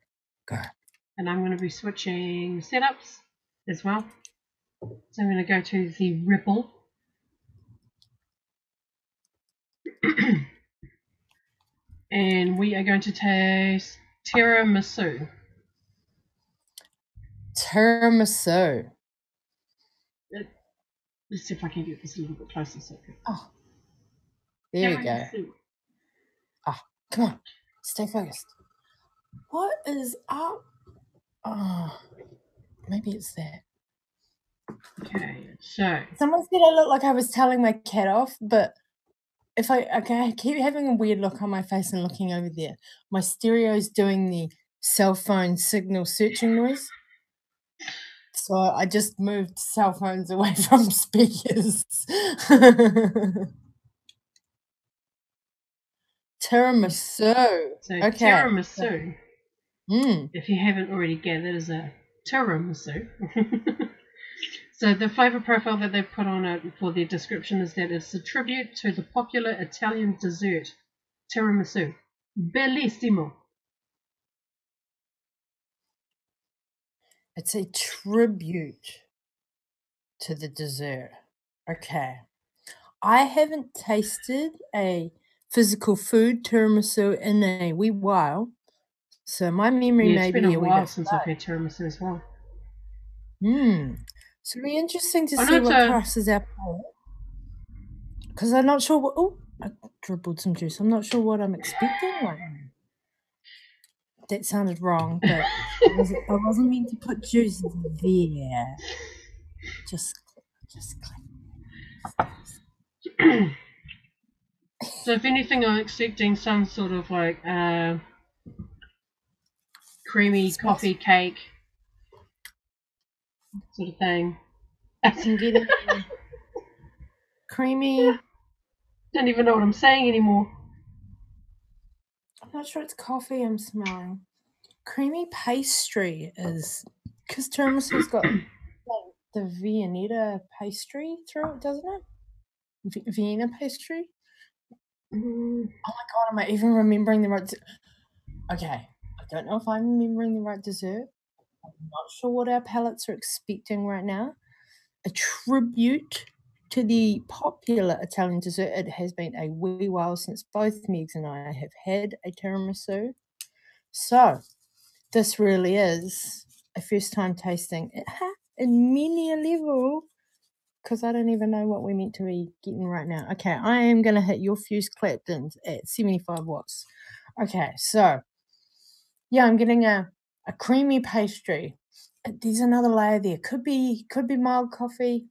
And I'm gonna be switching setups as well. So I'm gonna go to the Ripple. And we are going to taste tiramisu. Tiramisu. Let's see if I can get this a little bit closer. Oh, there we go. Oh, come on, stay focused. What is up? Oh, maybe it's there. Okay, so someone said I look like I was telling my cat off, but I keep having a weird look on my face and looking over there. My stereo's doing the cell phone signal searching noise. So I just moved cell phones away from speakers. Tiramisu. So okay. Tiramisu, if you haven't already gathered, is a tiramisu. So the flavor profile that they've put on it for their description is that it's a tribute to the popular Italian dessert, tiramisu. Bellissimo. It's a tribute to the dessert. Okay. I haven't tasted a physical food tiramisu in a wee while, so my memory may be a wee bit. It's been a while since I've had tiramisu as well. So it'll be interesting to see what crosses our palate. Because I'm not sure what... Oh, I dribbled some juice. I'm not sure what I'm expecting right now. That sounded wrong, but I wasn't meant to put juice there. Just click. So if anything, I'm expecting some sort of like creamy coffee cake sort of thing. I'm getting creamy. Don't even know what I'm saying anymore. I'm not sure it's coffee I'm smelling. Creamy pastry is, because tiramisu's got like the Viennetta pastry through it, doesn't it? Vienna pastry. Oh my god, am I even remembering the right? Okay, I don't know if I'm remembering the right dessert. I'm not sure what our palates are expecting right now. A tribute to the popular Italian dessert. It has been a wee while since both Megs and I have had a tiramisu. So this really is a first time tasting in many a level, because I don't even know what we're meant to be getting right now. Okay, I am going to hit your Fuse Claptons at 75 watts. Okay, so yeah, I'm getting a creamy pastry. There's another layer there. Could be mild coffee.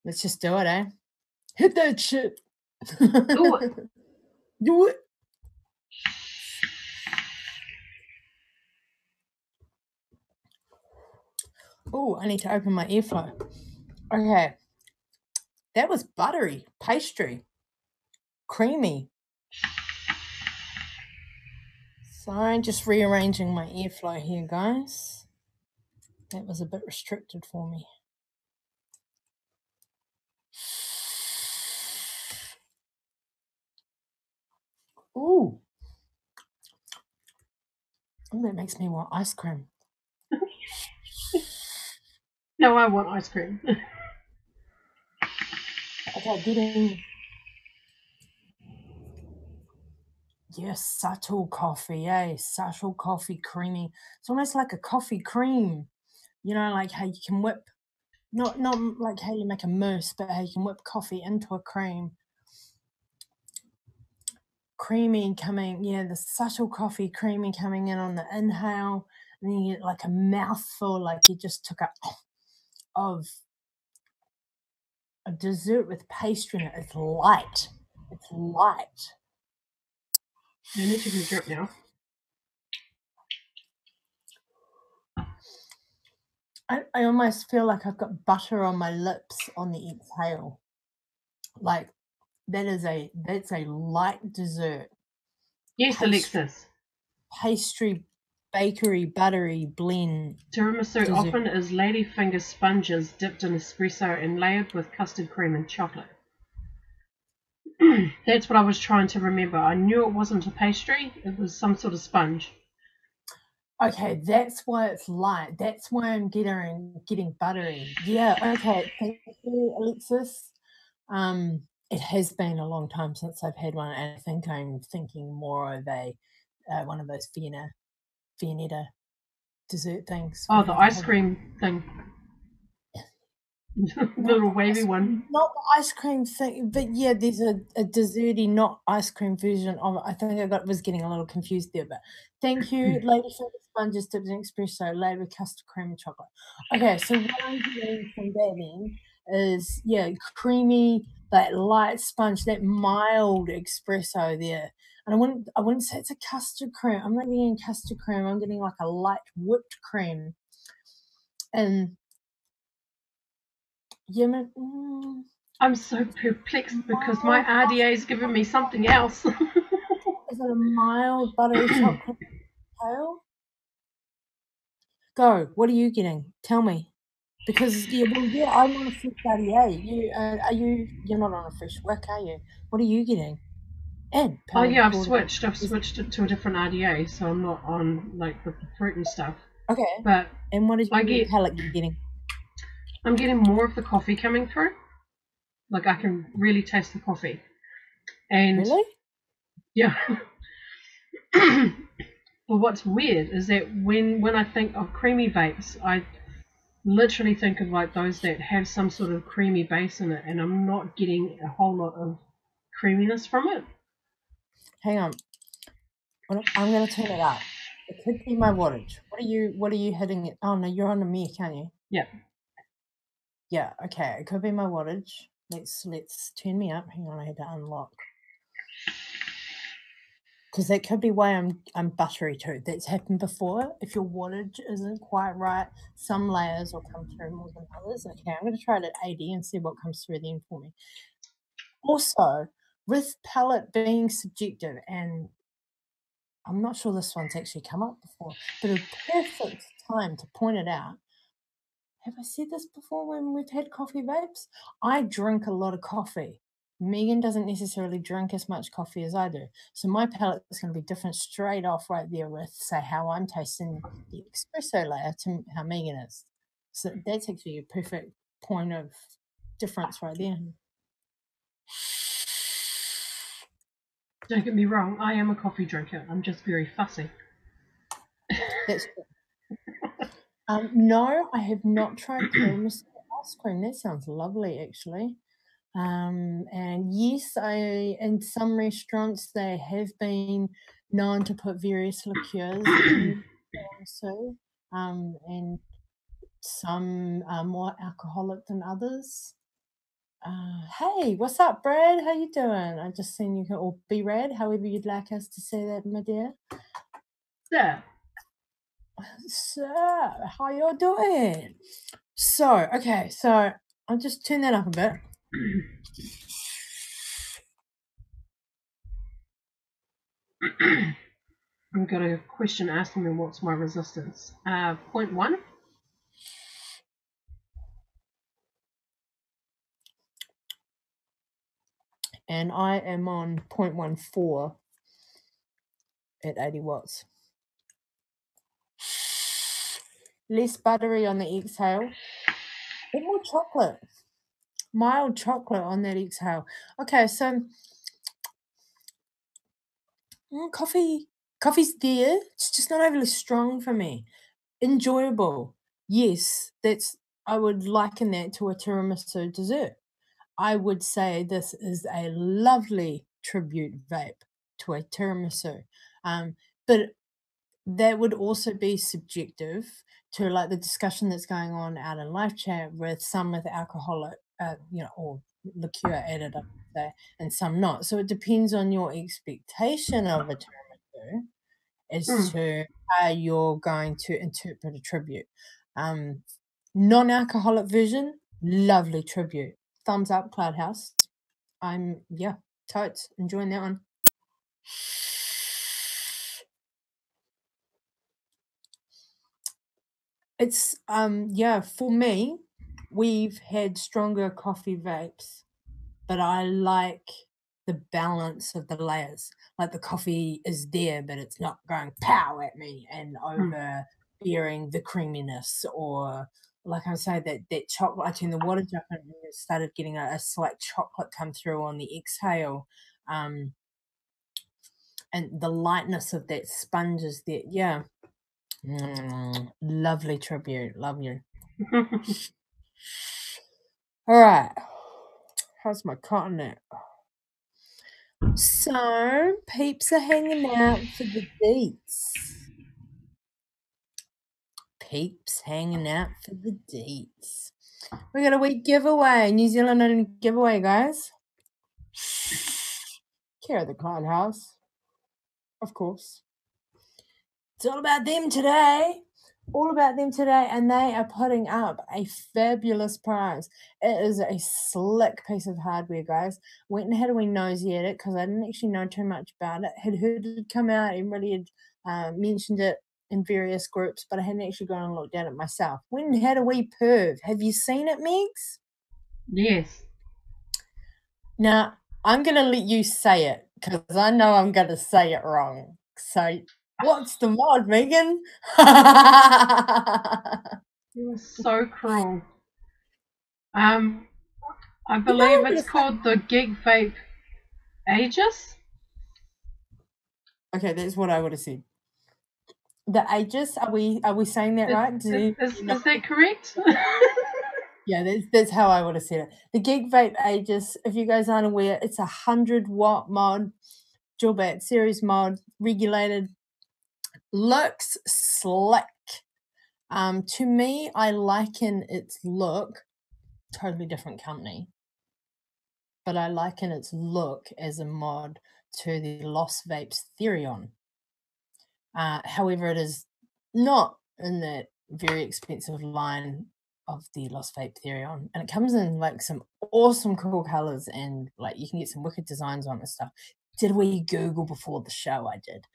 Let's just do it, eh? Hit that shit. Do it. Do it. Oh, I need to open my airflow. Okay. That was buttery, pastry, creamy. Sorry, just rearranging my airflow here, guys. That was a bit restricted for me. Ooh. Oh, that makes me want ice cream. No, I want ice cream. Okay, getting... Yes, subtle coffee, subtle coffee, creamy. It's almost like a coffee cream. You know, like how you can whip, not like how you make a mousse, but how you can whip coffee into a cream. Creamy coming, the subtle coffee creamy coming in on the inhale, and then you get like a mouthful, like you just took of a dessert with pastry in it. It's light. It's light. I need to do drip now. I almost feel like I've got butter on my lips on the exhale. Like that's a light dessert. Yes, Alexis. Pastry, bakery, buttery blend. Tiramisu dessert. often is ladyfinger sponges dipped in espresso and layered with custard cream and chocolate. That's what I was trying to remember. I knew it wasn't a pastry. It was some sort of sponge. Okay, that's why it's light. That's why I'm getting buttery. Yeah, okay. Thank you, Alexis. It has been a long time since I've had one, and I think I'm thinking more of one of those Viennetta dessert things. Oh, the ice cream thing. Little wavy one. Not the ice cream thing, but yeah, there's a desserty, not ice cream version of it. I think was getting a little confused there, but thank you, ladyfinger sponges dipped in espresso, layered with custard cream and chocolate. Okay, so what I'm getting from that then is creamy, that light sponge, that mild espresso there. And I wouldn't say it's a custard cream. I'm not getting custard cream. I'm getting like a light whipped cream, and I'm so perplexed because my RDA is giving me something else. Is it a mild buttery chocolate tail? Go. What are you getting? Tell me. Because I'm on a fresh RDA. You're not on a fresh work, are you? What are you getting? And oh yeah, I've switched it to a different RDA, so I'm not on like with the fruit and stuff. Okay. But and what is your palate getting? I'm getting more of the coffee coming through. Like I can really taste the coffee. And really? Yeah. But what's weird is that when I think of creamy vapes, I literally think of like those that have some sort of creamy base in it, and I'm not getting a whole lot of creaminess from it. Hang on. I'm going to turn it up. It could be my wattage. What are you hitting it? Oh no, you're on the mic, aren't you? Yeah. Yeah, okay. It could be my wattage. Let's turn me up. Hang on, I had to unlock. Because that could be why I'm buttery too. That's happened before. If your wattage isn't quite right, some layers will come through more than others. Okay, I'm going to try it at 80 and see what comes through then for me. Also, with palette being subjective, and I'm not sure this one's actually come up before, but a perfect time to point it out. Have I said this before when we've had coffee vapes? I drink a lot of coffee. Megan doesn't necessarily drink as much coffee as I do. So my palate is going to be different straight off right there with, say, how I'm tasting the espresso layer to how Megan is. So that's actually a perfect point of difference right there. Don't get me wrong, I am a coffee drinker. I'm just very fussy. That's good. No, I have not tried tiramisu ice cream. That sounds lovely, actually. And yes, in some restaurants they have been known to put various liqueurs in tiramisu, and some are more alcoholic than others. Hey, what's up, Brad? How you doing? I just seen you, or B-Rad, however you'd like us to say that, my dear. Yeah. So, how you doing? So, okay, so I'll just turn that up a bit. I've got a question asking me what's my resistance. 0.1. And I am on 0.14 at 80 watts. Less buttery on the exhale. Bit more chocolate. Mild chocolate on that exhale. Okay, so coffee's there. It's just not overly strong for me. Enjoyable. Yes, I would liken that to a tiramisu dessert. I would say this is a lovely tribute vape to a tiramisu. But that would also be subjective to like the discussion that's going on out in live chat with some with alcoholic, or liqueur added, I would say, and some not. So it depends on your expectation of a tiramisu as to how you're going to interpret a tribute. Non-alcoholic version, lovely tribute. Thumbs up, Cloudhouse. Totes enjoying that one. It's for me, we've had stronger coffee vapes, but I like the balance of the layers. Like the coffee is there, but it's not going pow at me and overbearing the creaminess, or like I say, that chocolate. I turned the water jump and it started getting a slight chocolate come through on the exhale. And the lightness of that sponge is there. Yeah. Lovely tribute. Love you. All right. How's my continent? So, peeps are hanging out for the deets. Peeps hanging out for the deets. We got a week giveaway. New Zealand only giveaway, guys. Care of the Cloud House. Of course. It's all about them today. All about them today, and they are putting up a fabulous prize. It is a slick piece of hardware, guys. Went and had a wee nosy at it because I didn't actually know too much about it. Had heard it come out, everybody had mentioned it in various groups, but I hadn't actually gone and looked at it myself. Went and had a wee perv. Have you seen it, Megs? Yes. Now, I'm going to let you say it because I know I'm going to say it wrong. So, what's the mod, Megan? You're so cruel. I believe it's called the Gig Vape Aegis. Okay, that's what I would have said. The Aegis, are we saying that right? Is that correct? Yeah, that's how I would have said it. The Gig Vape Aegis, if you guys aren't aware, it's 100-watt mod, dual bat series mod, regulated, looks slick. To me, I liken its look, totally different company, but I liken its look as a mod to the Lost Vapes Therion. However, it is not in that very expensive line of the Lost Vape Therion, and it comes in like some awesome cool colors, and like you can get some wicked designs on it and stuff. Did we Google before the show? I did.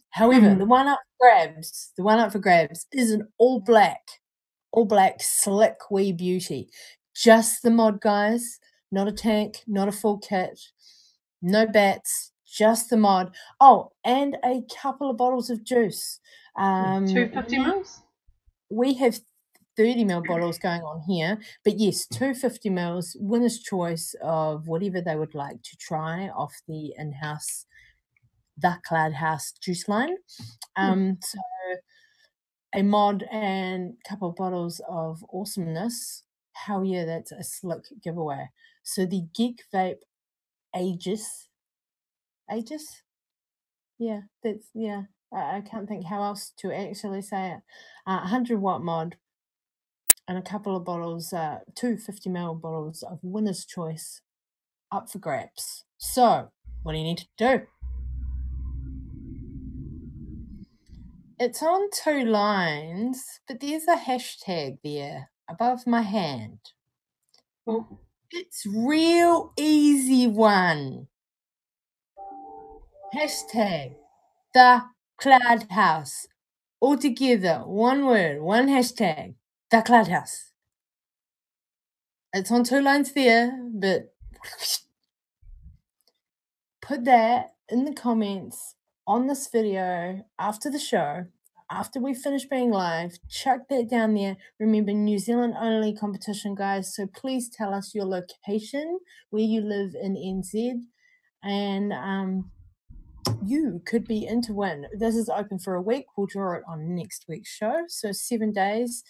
However, the one up for grabs is an all black slick wee beauty. Just the mod, guys. Not a tank, not a full kit, no bats, just the mod. Oh, and a couple of bottles of juice. 250 mils? We have 30 ml bottles going on here, but yes, 250 mils, winner's choice of whatever they would like to try off the in-house, the Cloud House juice line. So a mod and a couple of bottles of awesomeness. Hell yeah, that's a slick giveaway. So the Geek Vape Aegis. Yeah, I can't think how else to actually say it. 100-watt mod and a couple of bottles, 250 ml bottles of winner's choice up for grabs. So, what do you need to do? It's on 2 lines, but there's a hashtag there above my hand. Oh, It's real easy one. Hashtag the Cloud House. All together, one word, one hashtag, the Cloud House. It's on 2 lines there, but put that in the comments on this video after the show, after we finish being live. Chuck that down there. Remember, New Zealand only competition, guys, so please tell us your location, where you live in NZ, and you could be in to win. This is open for a week. We'll draw it on next week's show, so 7 days.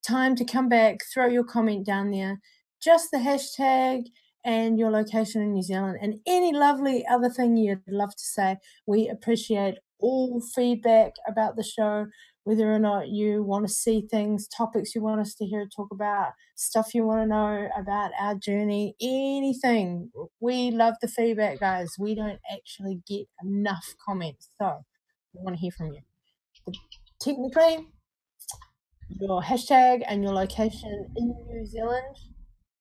Time to come back, throw your comment down there, just the hashtag and your location in New Zealand, and any lovely other thing you'd love to say. We appreciate all feedback about the show, whether or not you want to see things, topics you want us to hear talk about, stuff you want to know about our journey, anything. We love the feedback, guys. We don't actually get enough comments, so we want to hear from you. Technically, your hashtag and your location in New Zealand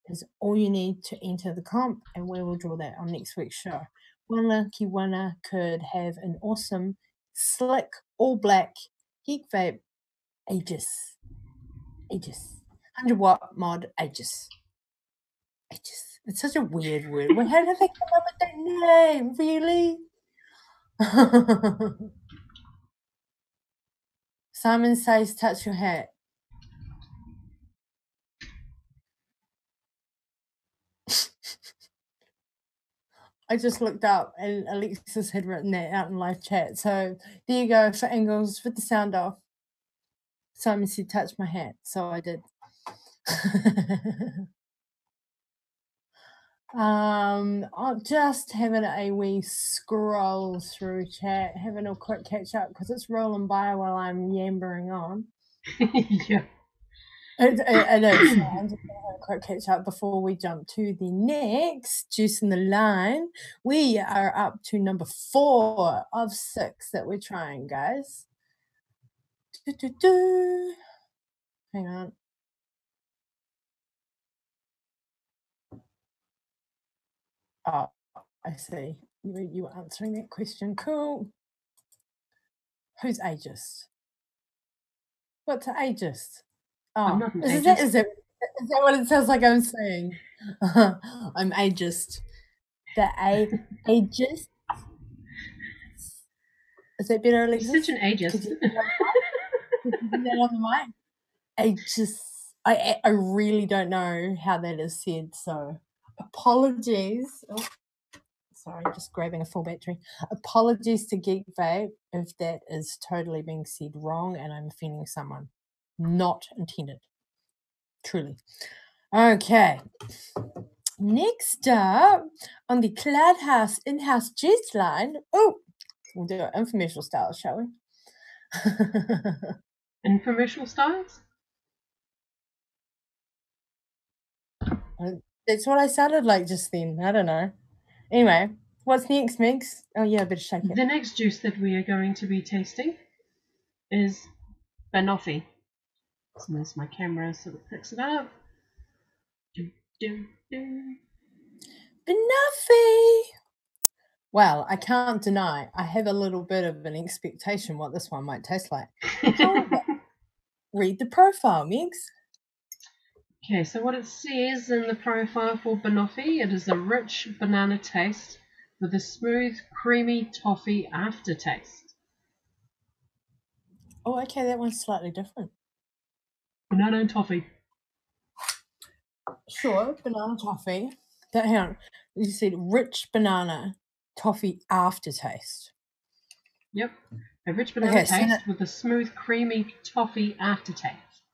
is all you need to enter the comp, and we will draw that on next week's show. One lucky winner could have an awesome, slick, all black Geek Vape Aegis. 100-watt mod Aegis. It's such a weird word. Well, how did they come up with that name? Really? Simon says, touch your hat. I just looked up and Alexis had written that out in live chat. So there you go for Angles with the sound off. Simon said, touch my hat. So I did. I'm just having a wee scroll through chat, having a quick catch up because it's rolling by while I'm yammering on. Yeah. It is. So I'm just going to have a quick catch up before we jump to the next Juice in the Line. We are up to number 4 of 6 that we're trying, guys. Hang on. Oh, I see. You were answering that question. Cool. Who's ageist? What's an ageist? I'm Oh, not an is ageist. that what it sounds like I'm saying? I'm ageist. The ageist. Is that better, You're Alexis? such an ageist. Could you do that on the mic? I really don't know how that is said, so apologies. Oh, sorry, just grabbing a full battery. Apologies to Geek Vape if that is totally being said wrong and I'm offending someone. Not intended. Truly. Okay. Next up on the Cloud House in-house juice line. Oh, we'll do it infomercial style, shall we? Infomercial styles? That's what I sounded like just then. I don't know. Anyway, what's next, Migs? Oh yeah, I better shake it. The next juice that we are going to be tasting is banoffee. So there's my camera so it picks it up. Banoffee! Well, I can't deny I have a little bit of an expectation what this one might taste like. However, read the profile, Migs. Okay, so what it says in the profile for banoffee, it is a rich banana taste with a smooth, creamy toffee aftertaste. Oh, okay, that one's slightly different. Banana and toffee. Sure, banana toffee. Hang on. You said rich banana toffee aftertaste. Yep, a rich banana taste with a smooth, creamy toffee aftertaste.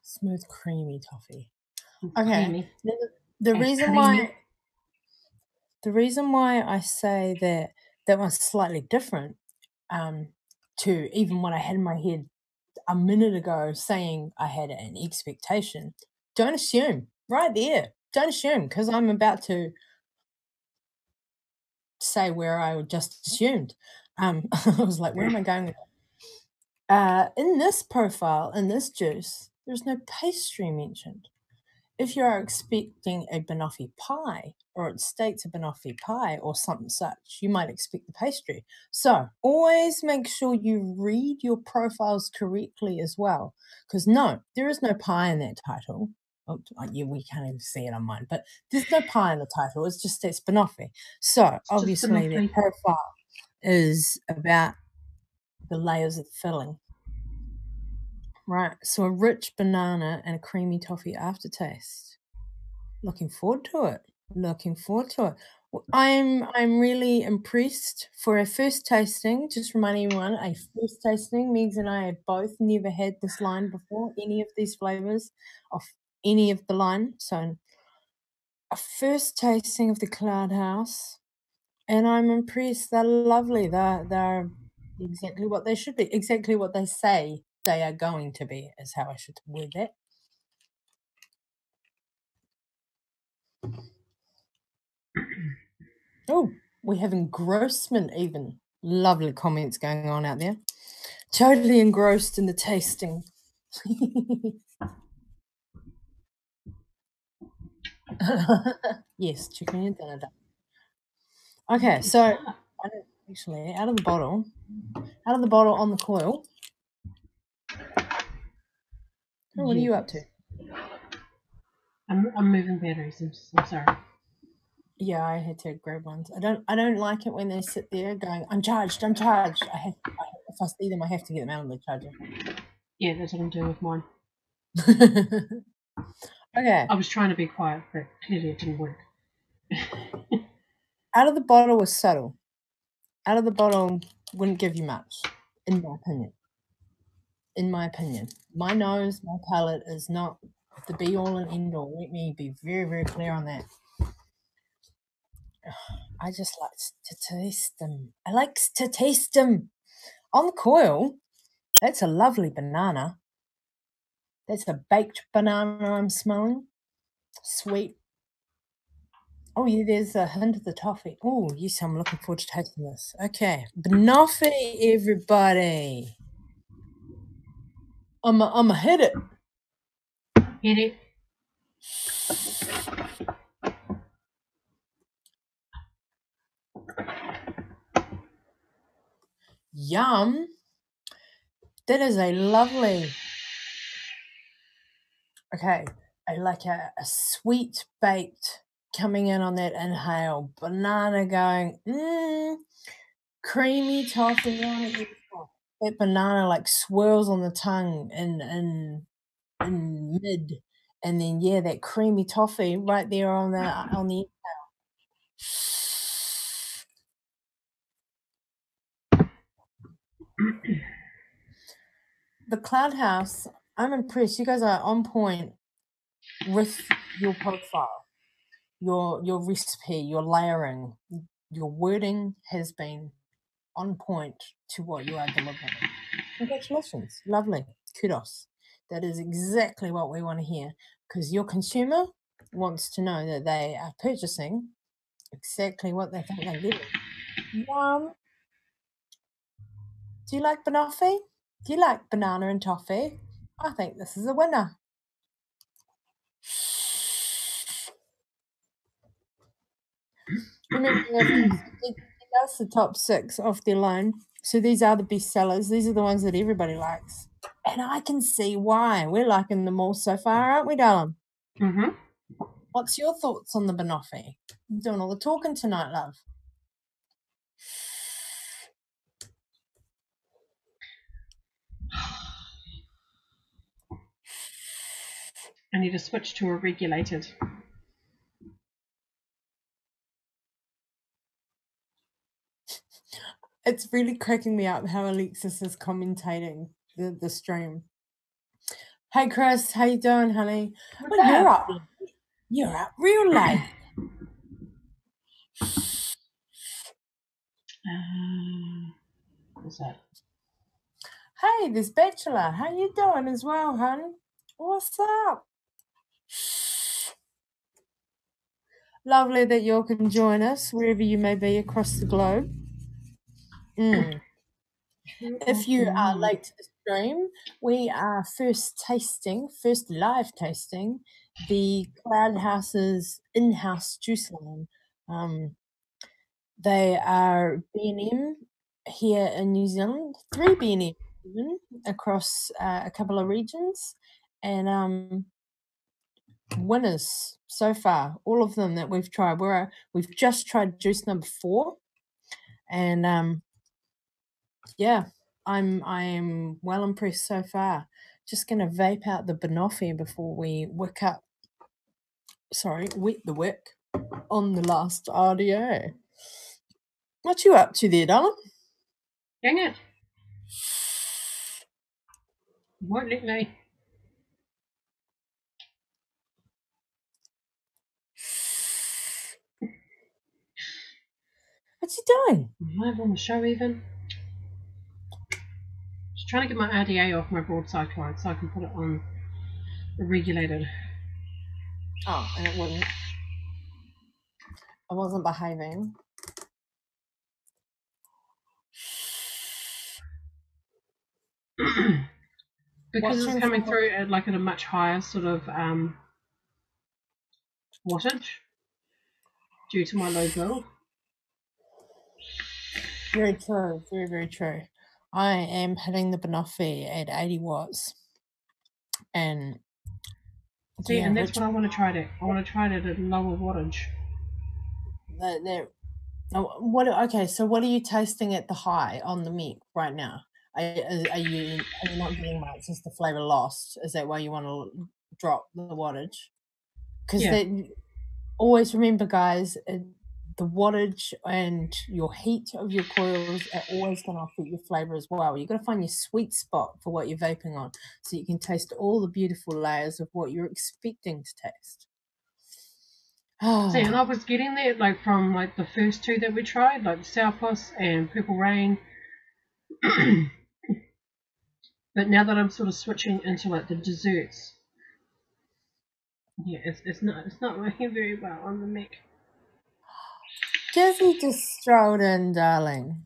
Smooth, creamy toffee. Okay. Creamy. The reason why I say that one's slightly different to even what I had in my head a minute ago saying I had an expectation. Don't assume. Right there. Don't assume because I'm about to say where I just assumed. I was like, where am I going with it? In this profile, in this juice, there's no pastry mentioned. if you're expecting a banoffee pie, or it states a banoffee pie or something such, you might expect the pastry. So always make sure you read your profiles correctly as well, because no, there is no pie in that title. Oh, yeah, we can't even see it on mine, but there's no pie in the title. It's just states banoffee. So obviously that profile is about the layers of filling. Right, so a rich banana and a creamy toffee aftertaste. Looking forward to it. Looking forward to it. I'm really impressed for our first tasting. Just reminding everyone, a first tasting. Megs and I have both never had this line before, any of these flavors of any of the line. So a first tasting of the Cloud House, and I'm impressed. They're lovely. They're exactly what they should be. Exactly what they say they are going to be is how I should word that. Oh, we have engrossment even. Lovely comments going on out there. Totally engrossed in the tasting. Yes, chicken and dinner. Okay, so actually, out of the bottle on the coil. Oh, what are you up to? I'm moving batteries. I'm sorry. Yeah, I had to grab ones. I don't like it when they sit there going, I'm charged. If I see them, I have to get them out of the charger. Yeah, that's what I'm doing with mine. Okay. I was trying to be quiet, but clearly it didn't work. Out of the bottle was subtle. Out of the bottle wouldn't give you much, in my opinion. In my opinion. My nose, my palate is not the be all and end all. Let me be very, very clear on that. I just like to taste them. I like to taste them. On the coil, that's a lovely banana. That's a baked banana I'm smelling. Sweet. Oh, yeah, there's a hint of the toffee. Oh, yes, I'm looking forward to tasting this. Okay. Banoffee, everybody. I'm a hit it. Hit it. Yum. That is a lovely, okay, like a sweet baked coming in on that inhale. Banana going, creamy toffee on it. That banana like swirls on the tongue in mid. And then, yeah, that creamy toffee right there on the inhale. The Cloud House, I'm impressed. You guys are on point with your profile, your recipe, your layering, your wording has been on point to what you are delivering. Congratulations. Lovely. Kudos. That is exactly what we want to hear, because your consumer wants to know that they are purchasing exactly what they think they're getting. Do you like banoffee? Do you like banana and toffee? I think this is a winner. Remember, that's the top 6 off their line. So these are the best sellers. These are the ones that everybody likes. And I can see why. We're liking them all so far, aren't we, darling? Mm-hmm. What's your thoughts on the banoffee? I'm doing all the talking tonight, love. I need to switch to a regulated. It's really cracking me up how Alexis is commentating the stream. Hey, Chris, how you doing, honey? Well, you're up. You're up real late. What's that? Hey, this Bachelor. How you doing as well, hun? What's up? Lovely that you all can join us wherever you may be across the globe. If you are late to the stream, we are first live tasting the Cloud House's in-house juice line. They are B&M here in New Zealand, 3 B&M even, across a couple of regions, and winners so far, all of them that we've tried. We've just tried juice number 4, and yeah, I am well impressed so far. Just gonna vape out the banoffee before we wet the wick on the last audio. What you up to there, darling? Dang it. Won't let me. What's he doing? I'm live on the show even. Just trying to get my RDA off my broadside client so I can put it on the regulated. Oh, and it wouldn't. I wasn't behaving. Because it's coming through at like at a much higher sort of wattage due to my low build. Very true. Very, very true. I am hitting the banoffee at 80 watts. And see, and that's what I want to try it. I want to try it at a lower wattage. Okay, so what are you tasting at the high on the mic right now? Are you not getting much? Is the flavor lost? Is that why you want to drop the wattage? Because always remember, guys, the wattage and your heat of your coils are always going to affect your flavor as well. You've got to find your sweet spot for what you're vaping on so you can taste all the beautiful layers of what you're expecting to taste. See, and I was getting there like from like the first 2 that we tried, like Sourpuss and Purple Rain. But now that I'm sort of switching into like the desserts, yeah, it's not working very well on the mic. Jazzy just strolled in, darling.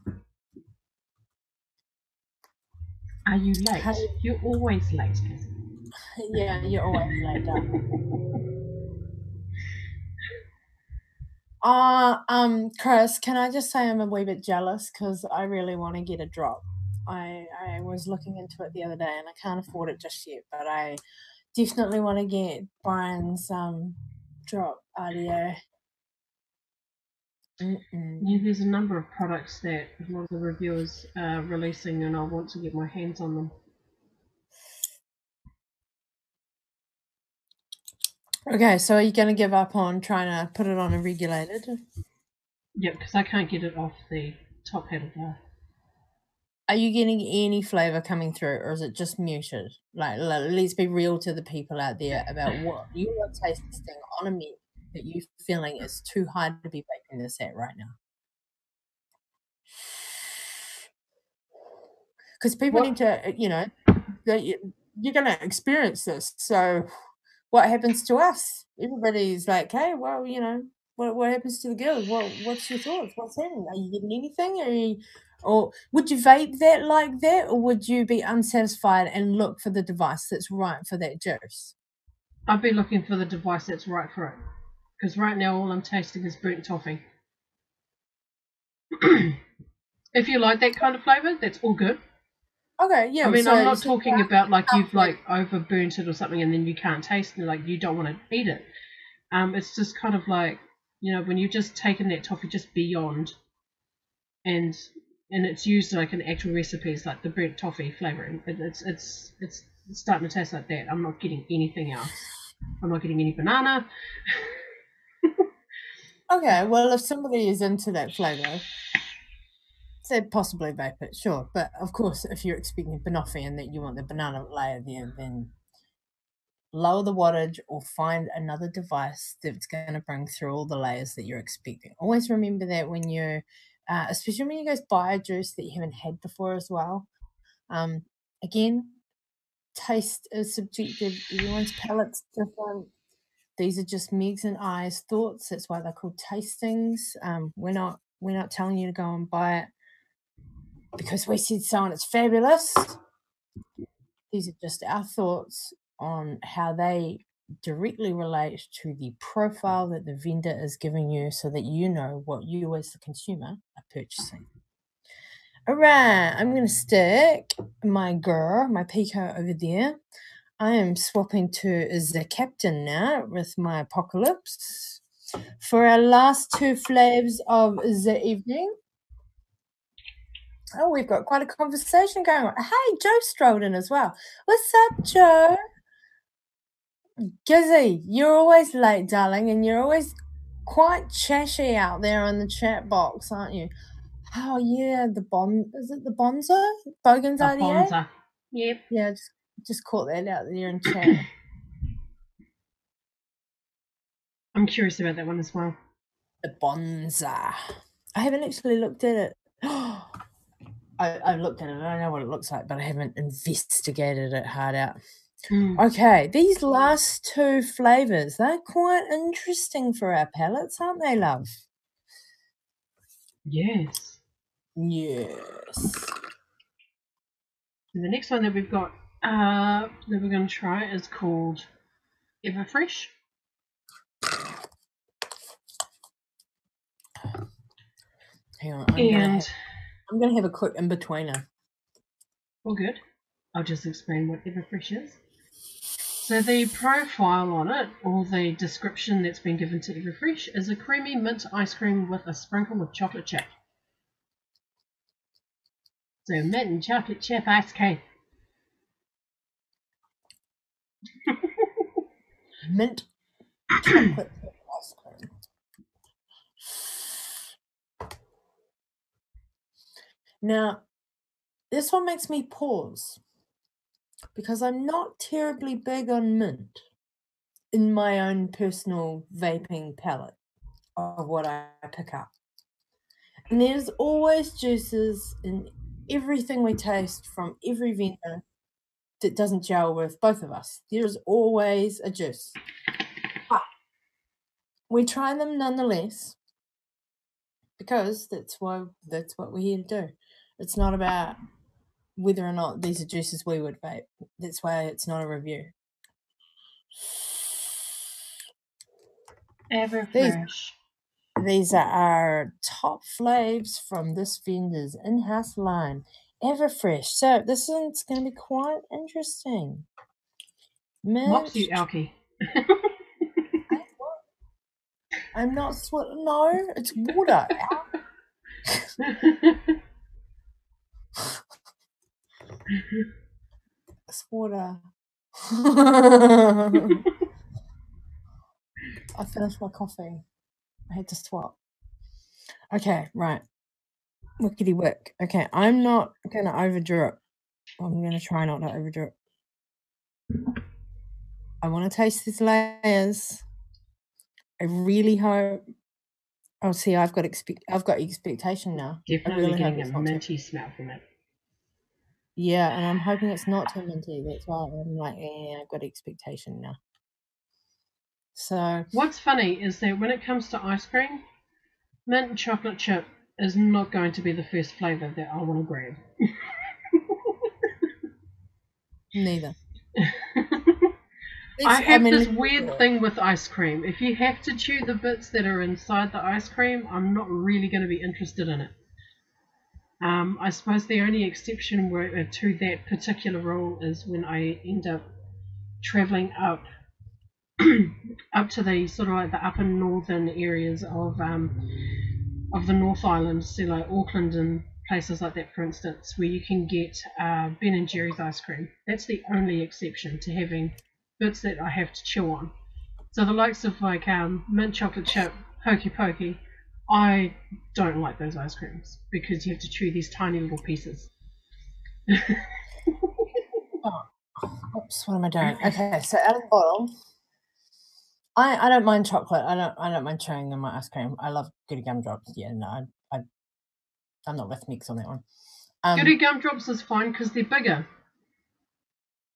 Are you late? You're always late, Cassie. Yeah, you're always late, darling. Chris, can I just say I'm a wee bit jealous because I really want to get a drop. I was looking into it the other day and I can't afford it just yet, but I definitely want to get Brian's drop RDA. Yeah, there's a number of products that a lot of the reviewers are releasing and I want to get my hands on them. Okay, so are you going to give up on trying to put it on a regulated? Yeah, because I can't get it off the top head of the... Are you getting any flavour coming through, or is it just muted? Like, let's be real to the people out there about what you are tasting on a mic that you're feeling is too high to be baking this at right now. Because people need to, you're going to experience this. So what happens to us? Everybody's like, hey, well, what happens to the girls? What's your thoughts? What's happening? Are you getting anything? Or would you vape that like that, or would you be unsatisfied and look for the device that's right for that juice? I'd be looking for the device that's right for it. Because right now all I'm tasting is burnt toffee. If you like that kind of flavour, that's all good. Okay, yeah. I mean, I'm not talking about like you've like overburnt it or something and then you can't taste it, like you don't want to eat it. It's just kind of like, when you've just taken that toffee just beyond and it's used like in actual recipes, like the burnt toffee flavouring. It's starting to taste like that. I'm not getting anything else. I'm not getting any banana. Okay, well, if somebody is into that flavour, say possibly vape it, sure. But of course, if you're expecting banoffee and that you want the banana layer there, then lower the wattage or find another device that's going to bring through all the layers that you're expecting. Always remember that when you're, especially when you guys buy a juice that you haven't had before as well. Again, taste is subjective. Everyone's palate's different. These are just Meg's and I's thoughts. That's why they're called tastings. We're not telling you to go and buy it because we said so and it's fabulous. these are just our thoughts on how they directly relate to the profile that the vendor is giving you so that you know what you as the consumer are purchasing. All right, I'm going to stick my girl, my Pico over there. I am swapping to the captain now with my apocalypse for our last two flavors of the evening. Oh, we've got quite a conversation going on. Hey, Joe strolled in as well. What's up, Joe? Gizzy, you're always late, darling, and you're always quite chatty out there on the chat box, aren't you? Oh, yeah, is it the Bonzo? Bogan's IDA? Bonza. Yep. Yeah, just caught that out there in chat. I'm curious about that one as well. The Bonza. I haven't actually looked at it. I've looked at it. I know what it looks like, but I haven't investigated it hard out. Okay, these last two flavors, they're quite interesting for our palates, aren't they, love? Yes. Yes. So the next one that we've got that we're going to try is called Everfresh. Hang on, I'm going to have a quick in-betweener. All good. I'll just explain what Everfresh is. So the profile on it, or the description that's been given to Everfresh, is a creamy mint ice cream with a sprinkle of chocolate chip. So mint and chocolate chip ice cream. Mint chocolate chip ice cream. Now, this one makes me pause because I'm not terribly big on mint in my own personal vaping palette of what I pick up. And there's always juices in everything we taste from every vendor that doesn't gel with both of us. There's always a juice. But we try them nonetheless because that's what we're here to do. It's not about whether or not these are juices we would vape. That's why it's not a review. Everfresh. These are our top flavors from this vendor's in-house line, Everfresh. So this one's going to be quite interesting. MOXLEY alky. I'm not no, it's water. It's water. I finished my coffee. I had to swap. Okay, right. Wickety wick. Okay, I'm not going to overdrip. I'm going to try not to overdrip. I want to taste these layers. I really hope. Oh, see, I've got expectation now. Definitely getting a minty smell from it. Yeah, and I'm hoping it's not too minty. That's why I'm like, I've got expectation now. So what's funny is that when it comes to ice cream, mint and chocolate chip is not going to be the first flavour that I want to grab. Neither. I have this weird thing with ice cream. If you have to chew the bits that are inside the ice cream, I'm not really going to be interested in it. I suppose the only exception to that particular rule is when I end up travelling up to the sort of like the upper northern areas of the North Island, so like Auckland and places like that, for instance, where you can get Ben and Jerry's ice cream. That's the only exception to having bits that I have to chew on. So the likes of like mint chocolate chip, hokey pokey, I don't like those ice creams because you have to chew these tiny little pieces. Oops, what am I doing? Okay, so out of the bottle, I don't mind chocolate. I don't mind chewing on my ice cream. I love Goody Gumdrops. Yeah, no, I'm not with Mix on that one. Goody Gumdrops is fine because they're bigger.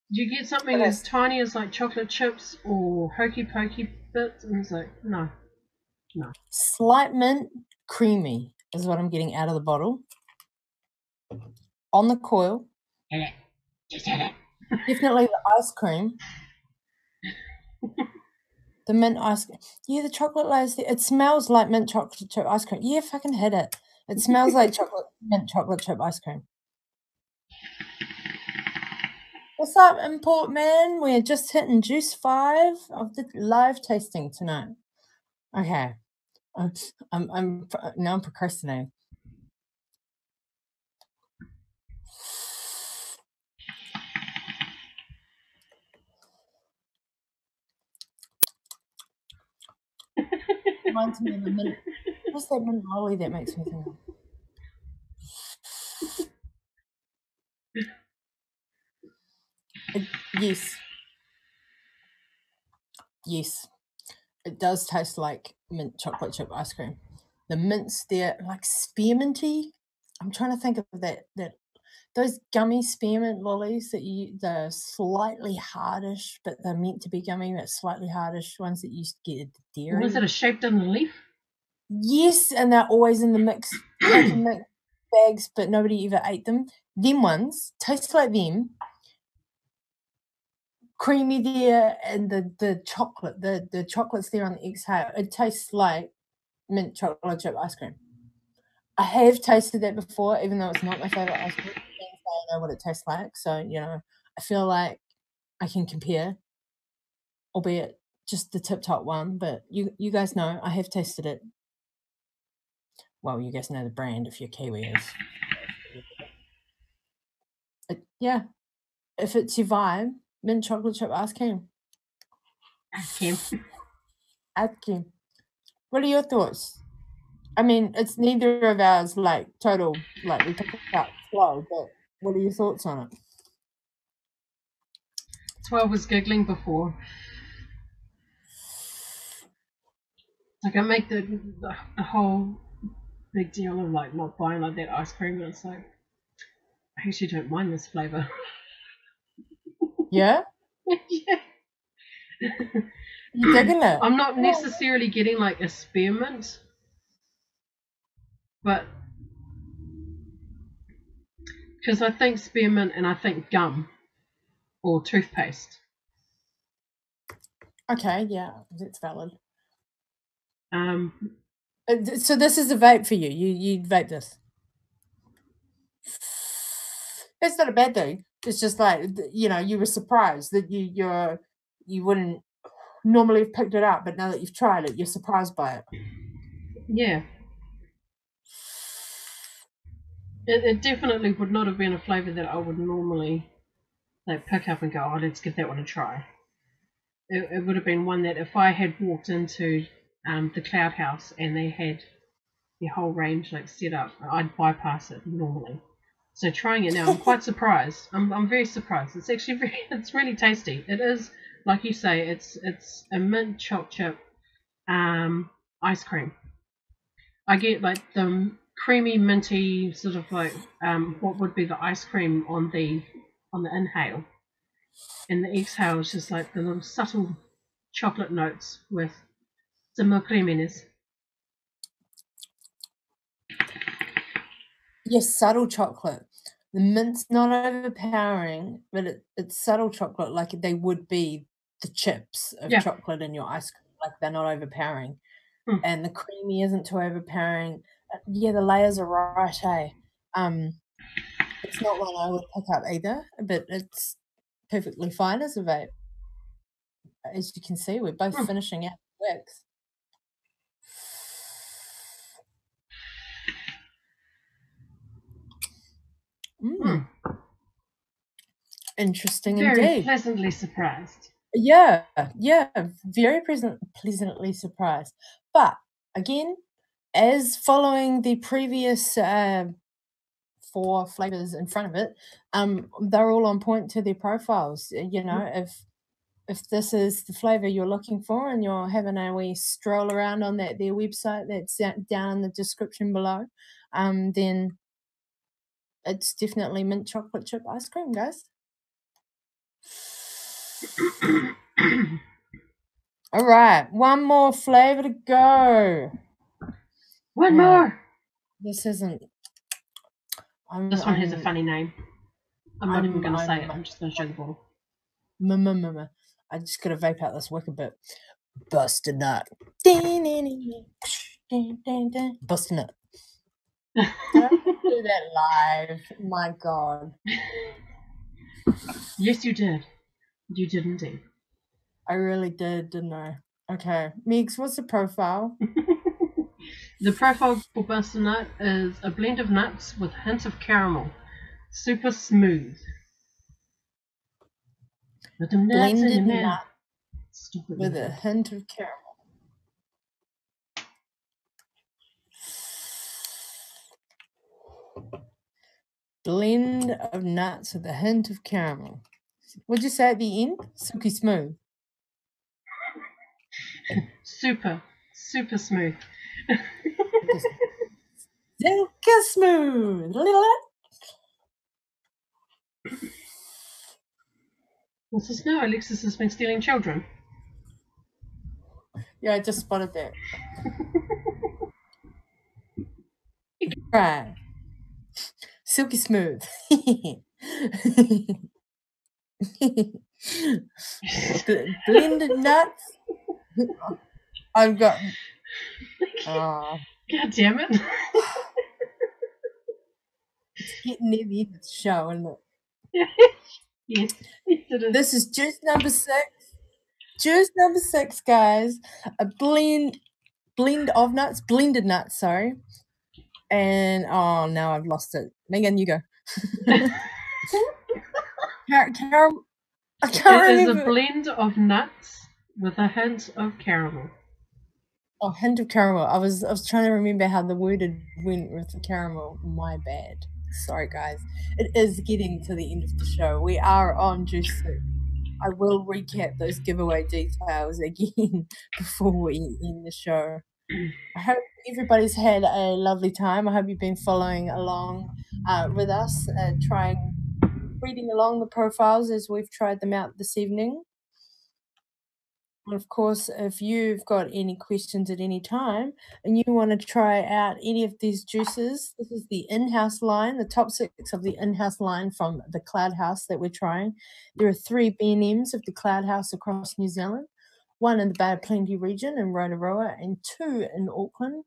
You get something as tiny as like chocolate chips or hokey pokey bits, and it's like no. Slight mint, creamy is what I'm getting out of the bottle. On the coil. Just hit it. Definitely the ice cream. The mint ice cream. Yeah, the chocolate layers. It smells like mint chocolate chip ice cream. Yeah, fucking hit it. It smells like mint chocolate chip ice cream. What's up, import man? We're just hitting juice 5 of the live tasting tonight. Okay, I'm now I'm procrastinating. Reminds me of the mint. What's that mint lolly that makes me think of? Yes. Yes. It does taste like mint chocolate chip ice cream. The mints there, like spearminty. I'm trying to think of that those gummy spearmint lollies that they're slightly hardish, but they're meant to be gummy, but slightly hardish ones that you used to get at the dairy. Was it a shaped in the leaf? Yes, and they're always in the mix pack and mix bags, but nobody ever ate them. Them ones taste like them. Creamy there, and the chocolate, the chocolate's there on the exhale. It tastes like mint chocolate chip ice cream. I have tasted that before, even though it's not my favorite ice cream. I know what it tastes like, so I feel like I can compare, albeit just the tip top one. But you guys know I have tasted it. Well, you guys know the brand if you're Kiwis. Yeah, if it's your vibe, mint chocolate chip ice cream. Ice cream. What are your thoughts? I mean, it's neither of ours like total, like we pick it up slow, but what are your thoughts on it? That's why I was giggling before. Like I make the whole big deal of like not buying like that ice cream, but it's like I actually don't mind this flavour. Yeah? Yeah. You digging it? I'm not necessarily getting like a spearmint, but because I think spearmint and I think gum or toothpaste. Okay, yeah, that's valid. Um, So this is a vape for you. You vape this. It's not a bad thing. It's just like you were surprised that you wouldn't normally have picked it up, but now that you've tried it, you're surprised by it. yeah. It definitely would not have been a flavour that I would normally like pick up and go, oh, let's give that one a try. It would have been one that if I had walked into the Cloud House and they had the whole range like set up, I'd bypass it normally. So trying it now, I'm quite surprised. I'm very surprised. It's actually it's really tasty. It is, like you say, it's a mint choc chip ice cream. I get like the creamy minty sort of like what would be the ice cream on the inhale, and the exhale is just like the little subtle chocolate notes with some more creaminess. Yes, subtle chocolate. The mint's not overpowering, but it's subtle chocolate, like they would be the chips of chocolate in your ice cream. Like they're not overpowering. And the creamy isn't too overpowering. Yeah, the layers are right, eh? It's not one I would pick up either, but it's perfectly fine as a vape. As you can see, we're both finishing out the wicks. Interesting Very indeed. pleasantly surprised. Yeah, very pleasantly surprised. But again, as following the previous 4 flavors in front of it, they're all on point to their profiles. If this is the flavor you're looking for and you're having a wee stroll around on their website that's down in the description below, then it's definitely mint chocolate chip ice cream, guys. All right, one more flavor to go. One more. This isn't. This one has a funny name. I'm not even going to say it. I'm just going to show the bottle. I just got to vape out this wick a bit. Bust a nut. Bust a nut. Did I do that live? My God. Yes, you did. You did indeed. I really did, didn't I? Okay. Meeks, what's the profile? The profile for Bust a Nut is a blend of nuts with hints of caramel. Super smooth. With the nuts Blended in the nut with a mouth. hint of caramel. Blend of nuts with a hint of caramel. What'd you say at the end? Silky smooth. Super smooth. Silky smooth. What's this now? Alexis has been stealing children. Yeah, I just spotted that. Right. Silky smooth. Blended nuts. I've got. God damn it. It's getting near the end of the show, isn't it? Yes, it is. This is juice number 6. Juice number 6, guys. A blended nuts, sorry. And oh, now I've lost it. Megan, you go. Caramel. I can't It is remember. a blend of nuts with a hint of caramel. Oh, hint of caramel. I was trying to remember how the worded went with the caramel. My bad. Sorry, guys. It is getting to the end of the show. We are on Juice 6. I will recap those giveaway details again before we end the show. I hope everybody's had a lovely time. I hope you've been following along with us, reading along the profiles as we've tried them out this evening. And of course, if you've got any questions at any time and you want to try out any of these juices, this is the in-house line, the top 6 of the in-house line from the Cloud House that we're trying. There are 3 B&Ms of the Cloud House across New Zealand, 1 in the Bay of Plenty region in Rotorua and 2 in Auckland.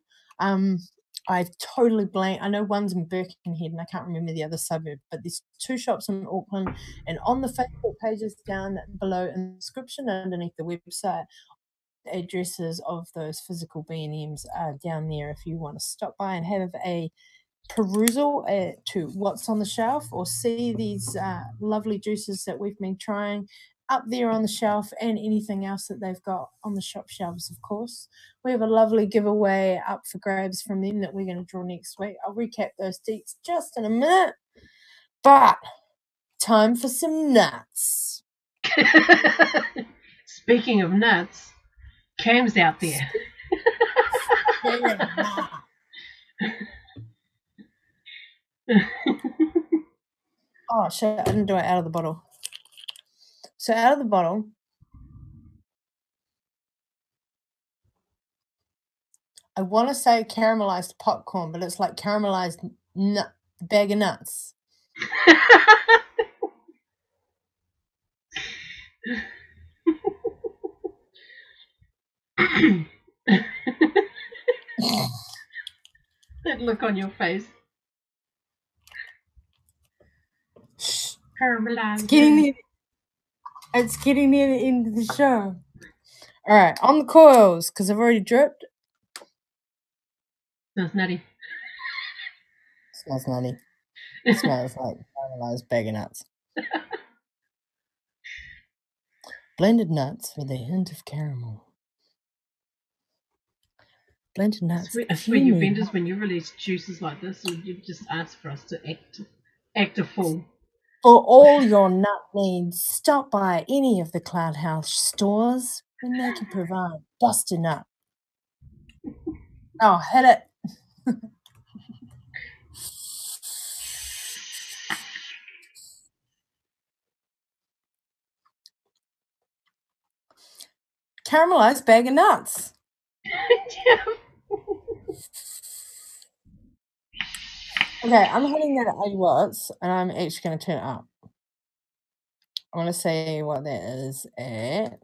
I've totally blanked. I know one's in Birkenhead and I can't remember the other suburb, but there's 2 shops in Auckland, and on the Facebook pages down below in the description underneath the website, the addresses of those physical B&Ms are down there if you want to stop by and have a perusal to what's on the shelf or see these lovely juices that we've been trying up there on the shelf and anything else that they've got on the shop shelves, of course. We have a lovely giveaway up for grabs from them that we're going to draw next week. I'll recap those deets just in a minute. But time for some nuts. Speaking of nuts, Cam's out there. Oh, shit, I didn't do it out of the bottle. So out of the bottle, I want to say caramelized popcorn, but it's like caramelized bag of nuts. That look on your face. Caramelized. It's getting near the end of the show. All right, on the coils, because I've already dripped. Smells nutty. Smells nutty. It smells like caramelized bag of nuts. Blended nuts with a hint of caramel. Blended nuts. I swear you vendors, when you release juices like this, you just ask for us to act a fool. For all your nut needs, stop by any of the Cloud House stores and they can provide bust a nut. Oh, hit it. Caramelized bag of nuts. Yeah. Okay, I'm hitting that at 8 watts and I'm actually going to turn it up. I'm going to see what that is at.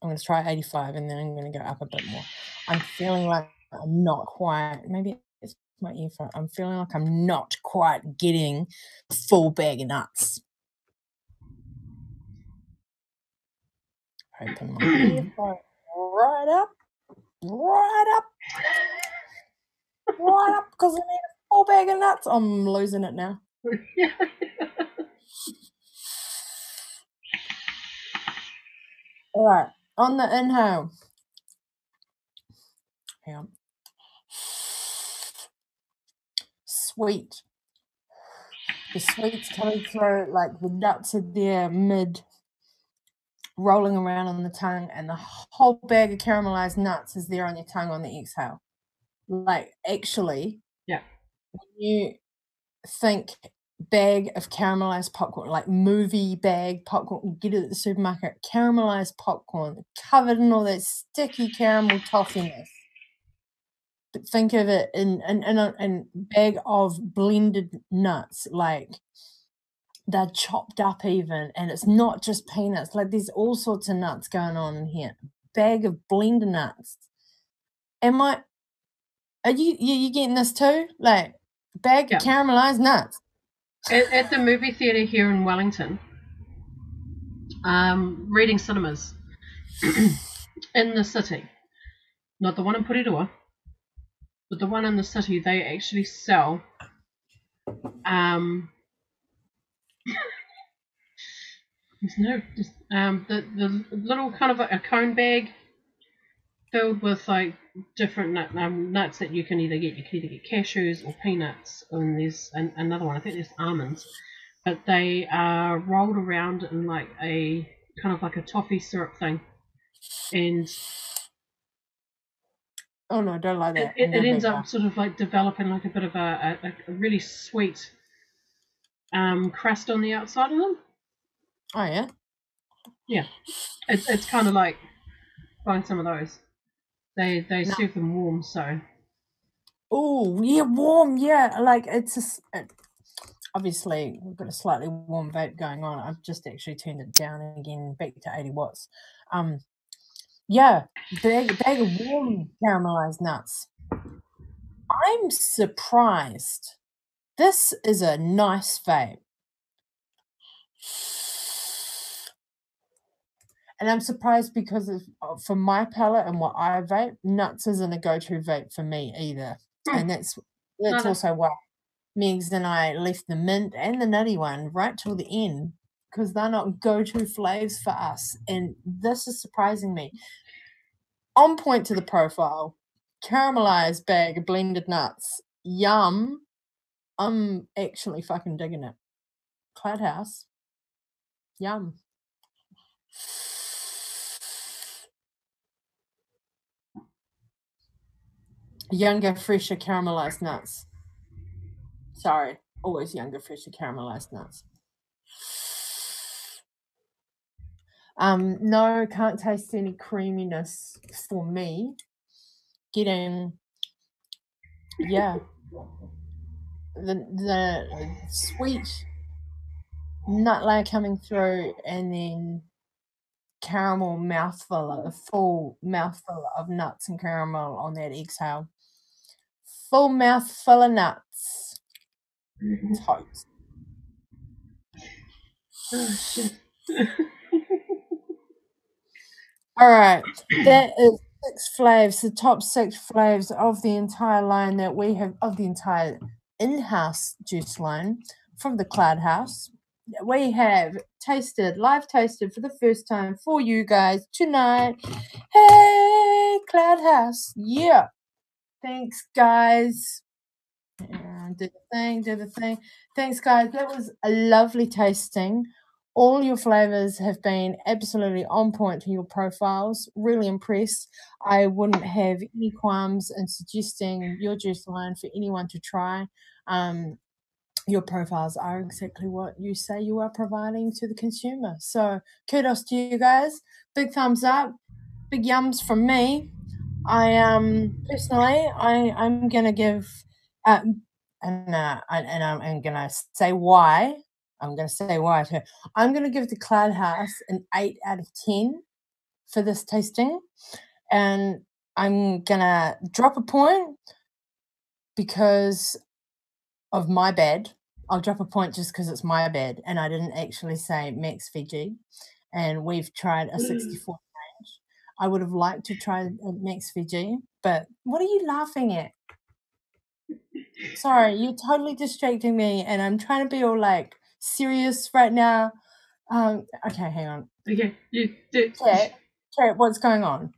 I'm going to try 85 and then I'm going to go up a bit more. I'm feeling like I'm not quite, maybe it's my earphone. I'm feeling like I'm not quite getting a full bag of nuts. Open my earphone right up, because I need a full bag of nuts. I'm losing it now. All right, on the inhale. Hang on. Sweet. The sweet's coming through, like the nuts are there mid, rolling around on the tongue, and the whole bag of caramelized nuts is there on your tongue on the exhale. Like, actually, Yeah. when you think bag of caramelized popcorn, like movie bag popcorn, you get it at the supermarket, caramelized popcorn, covered in all that sticky caramel toffiness. But think of it in a bag of blended nuts, like they're chopped up even, and it's not just peanuts. Like there's all sorts of nuts going on in here. Bag of blended nuts. Are you getting this too? Like bag of caramelized nuts. At the movie theatre here in Wellington, Reading Cinemas in the city, not the one in Porirua, but the one in the city, they actually sell the little kind of a cone bag filled with like different nuts that you can either get. You can either get cashews or peanuts, and there's another one. I think there's almonds, but they are rolled around in like a kind of like a toffee syrup thing, and oh no, don't like that. It ends up sort of like developing like a bit of a really sweet crust on the outside of them. Oh yeah. Yeah, it's kind of like buying some of those. They serve them warm, so. Oh yeah, warm. Yeah, like it's obviously we've got a slightly warm vape going on. I've just actually turned it down again, back to 80 watts. Yeah, bag of warm caramelized nuts. I'm surprised. This is a nice vape. And I'm surprised because for my palate and what I vape, nuts isn't a go-to vape for me either. And that's also why Megs and I left the mint and the nutty one right till the end, because they're not go-to flavs for us. And this is surprising me. On point to the profile, caramelized bag of blended nuts. Yum. I'm actually fucking digging it. Cloud House. Yum. Younger, fresher caramelized nuts. Sorry, always younger, fresher caramelized nuts. No, can't taste any creaminess for me. Getting, yeah, the sweet nut layer coming through, and then caramel mouthful, a full mouthful of nuts and caramel on that exhale. Full mouthful of nuts. Toast. Oh shit. All right, that is 6 flavors, the top 6 flavors of the entire line that we have, of the entire in-house juice line from the Cloud House. We have live tasted for the first time for you guys tonight. Hey, Cloud House. Yeah. Thanks, guys. Do the thing. Thanks, guys. That was a lovely tasting. All your flavors have been absolutely on point to your profiles. Really impressed. I wouldn't have any qualms in suggesting your juice line for anyone to try. Your profiles are exactly what you say you are providing to the consumer. So kudos to you guys. Big thumbs up. Big yums from me. Personally, I'm gonna give and I'm gonna say why I'm going to say why to her. I'm going to give the Cloud House an 8 out of 10 for this tasting. And I'm going to drop a point because of my bad. I'll drop a point just because it's my bad. And I didn't actually say Max Fiji. And we've tried a 64 range. I would have liked to try a Max Fiji. But what are you laughing at? Sorry, you're totally distracting me. And I'm trying to be all like serious right now. Okay, hang on. Okay, you do. Cat, what's going on?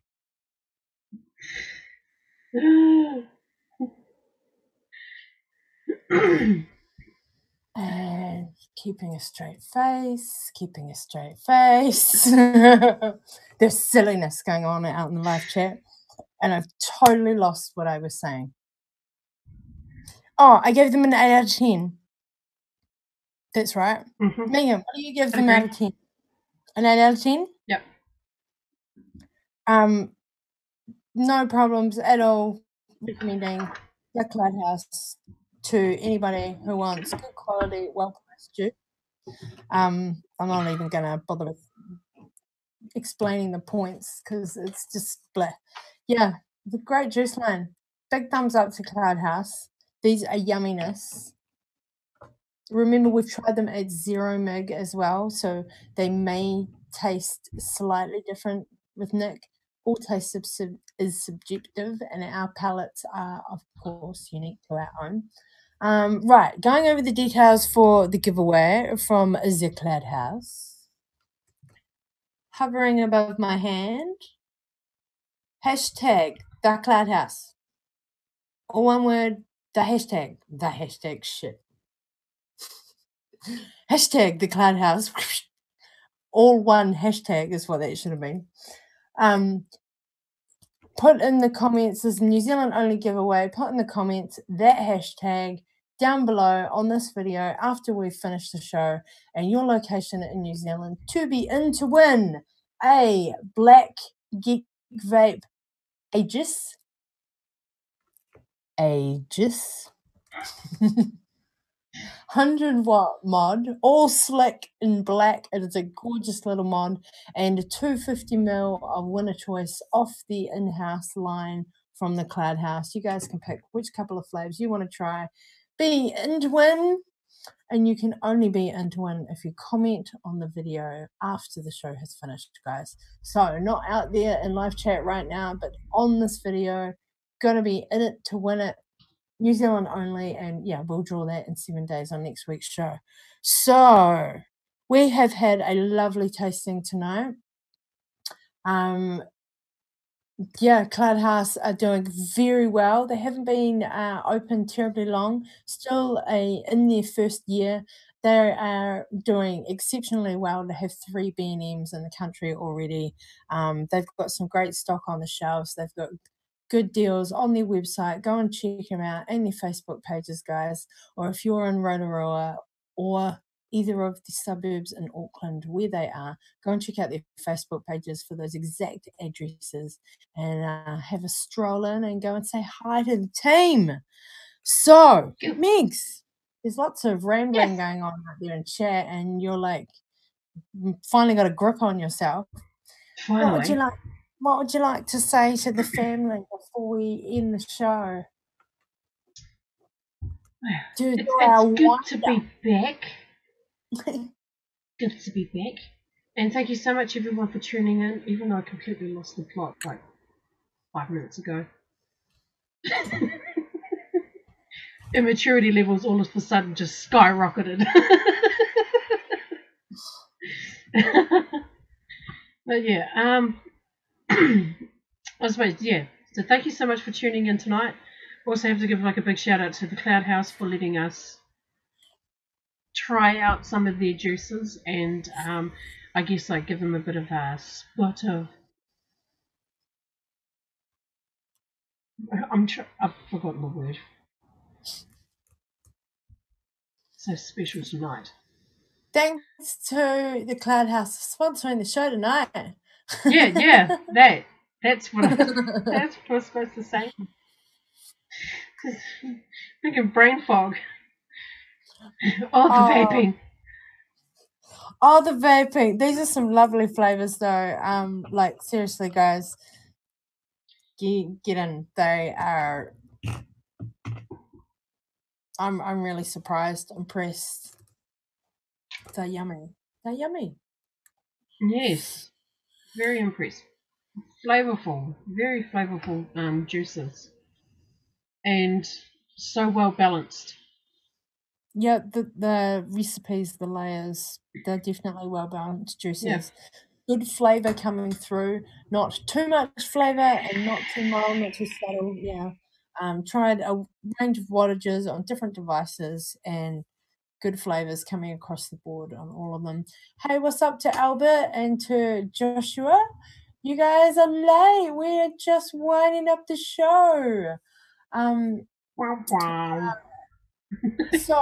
And keeping a straight face, keeping a straight face. There's silliness going on out in the live chat. And I've totally lost what I was saying. Oh, I gave them an 8 out of 10. That's right. Mm-hmm. Megan, what do you give them out of 10? An 8 out of 10? Yep. No problems at all recommending the Cloud House to anybody who wants good quality, well-priced juice. I'm not even going to bother with explaining the points because it's just bleh. Yeah, the great juice line. Big thumbs up to Cloud House. These are yumminess. Remember, we've tried them at 0 mg as well, so they may taste slightly different with Nick. All taste is subjective, and our palates are, of course, unique to our own. Right, going over the details for the giveaway from the Cloud House. Hovering above my hand. Hashtag the Cloud House. All one word, the hashtag shit. Hashtag the Cloud House. All one hashtag is what that should have been. Put in the comments, this New Zealand only giveaway, put in the comments that hashtag down below on this video after we've finished the show and your location in New Zealand to be in to win a Black Geek Vape Aegis. 100-watt mod, all slick in black. It is a gorgeous little mod, and a 250ml of winner choice off the in-house line from the Cloud House. You guys can pick which couple of flavors you want to try. Be in to win, and you can only be in to win if you comment on the video after the show has finished, guys. So not out there in live chat right now, but on this video, gonna be in it to win it. New Zealand only, and yeah, we'll draw that in 7 days on next week's show. So we have had a lovely tasting tonight. Yeah, Cloud House are doing very well. They haven't been open terribly long, still in their first year. They are doing exceptionally well to have 3 B&Ms in the country already. They've got some great stock on the shelves. They've got good deals on their website. Go and check them out and their Facebook pages, guys. Or if you're in Rotorua or either of the suburbs in Auckland where they are, go and check out their Facebook pages for those exact addresses and have a stroll in and go and say hi to the team. So, Megs, there's lots of rambling going on out there in chat, and you're like finally got a grip on yourself. Finally. What would you like to say to the family before we end the show? It's good to be back. Good to be back. And thank you so much, everyone, for tuning in, even though I completely lost the plot like 5 minutes ago. Immaturity levels all of a sudden just skyrocketed. But yeah, I suppose, yeah. So thank you so much for tuning in tonight. Also have to give like a big shout out to the Cloud House for letting us try out some of their juices and I guess like give them a bit of a spot of I've forgotten the word. So special tonight. Thanks to the Cloud House for sponsoring the show tonight. Yeah, that's what I was supposed to say. Freaking brain fog. Oh, the vaping. Oh, the vaping. These are some lovely flavors, though. Like seriously, guys, get in. They are. I'm really surprised, impressed. They're yummy. They're yummy. Yes, very impressed. Flavorful, very flavorful juices, and so well balanced. Yeah, the recipes, the layers, they're definitely well balanced juices. Yeah. Good flavor coming through, not too much flavor and not too mild, not too subtle. Yeah. Tried a range of wattages on different devices and good flavors coming across the board on all of them. Hey, what's up to Albert and to Joshua? You guys are late. We're just winding up the show. Wow, wow. So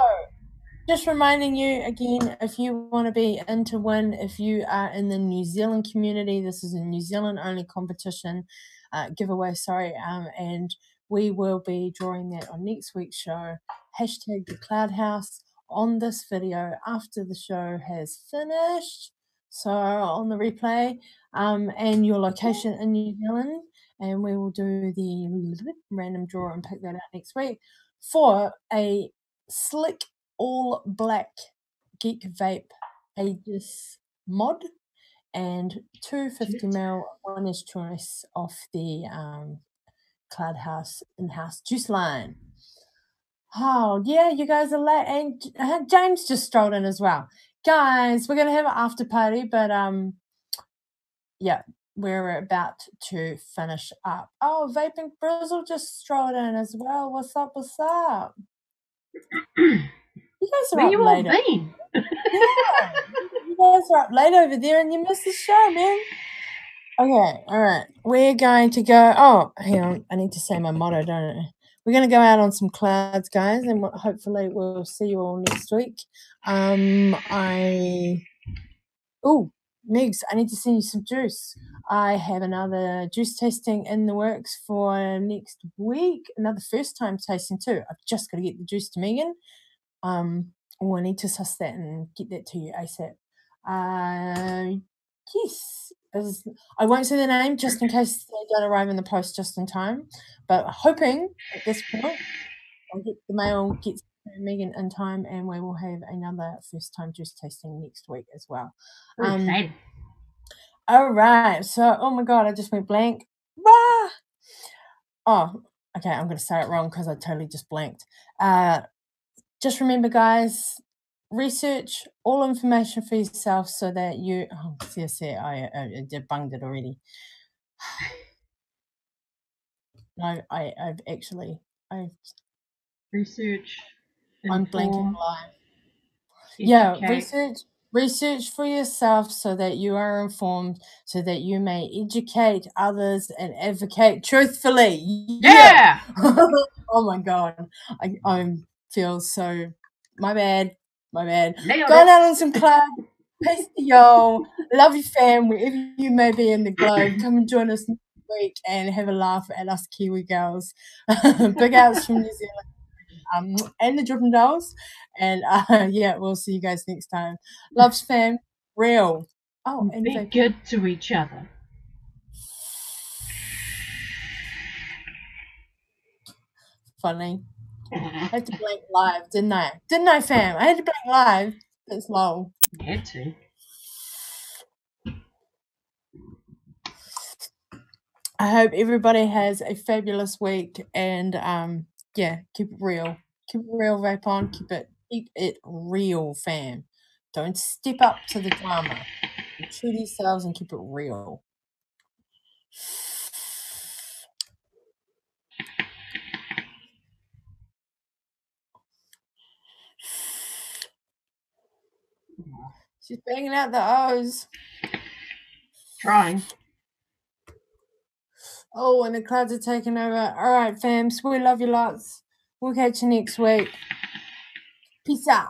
just reminding you again, if you want to be in to win, if you are in the New Zealand community, this is a New Zealand only competition, giveaway, sorry, and we will be drawing that on next week's show. Hashtag the Cloud House on this video after the show has finished. So on the replay, and your location in New Zealand, and we will do the random draw and pick that out next week for a slick all black Geek Vape Aegis mod and 250ml winner's choice off the Cloud House in-house juice line. Oh yeah, you guys are late, and James just strolled in as well. Guys, we're gonna have an after party, but yeah, we're about to finish up. Oh, Vaping Brizzle just strolled in as well. What's up? What's up? You guys are Where up you all later. been? Yeah, you guys are up late over there and you missed the show, man. Okay, all right. We're going to go. Oh, hang on. I need to say my motto, don't I? We're going to go out on some clouds, guys, and hopefully we'll see you all next week. Oh, Megs, I need to send you some juice. I have another juice tasting in the works for next week. Another first time tasting too. I've just got to get the juice to Megan. I need to suss that and get that to you ASAP. Yes, I won't say the name just in case they don't arrive in the post just in time. But hoping at this point, I'll get the mail gets to Megan in time, and we will have another first time juice tasting next week as well. Excited. All right. So, oh my god, I just went blank. Ah! Oh, okay. I'm going to say it wrong because I totally just blanked. Just remember, guys, research all information for yourself so that you. Oh, see, I debunked it already. No, I've actually. Research. I'm blanking Inform. live. Educate. Yeah, research for yourself so that you are informed, so that you may educate others and advocate truthfully. Yeah. Oh my god, I feel so. My bad. Nailed Going it. out on some clouds. Peace to y'all. Love you, fam. Wherever you may be in the globe, come and join us next week and have a laugh at us Kiwi girls. Big outs from New Zealand. And the Drippin' Dolls. And yeah, we'll see you guys next time. Loves, fam. Real. Oh, and Be good to each other. Funny. I had to blank live, didn't I? Didn't I, fam? I had to blank live. That's long. You had to. I hope everybody has a fabulous week, and yeah, keep it real. Keep it real, vape on. Keep it real, fam. Don't step up to the drama. Be true to yourselves and keep it real. She's banging out the O's. Trying. Oh, and the clouds are taking over. All right, fams. We love you lots. We'll catch you next week. Peace out.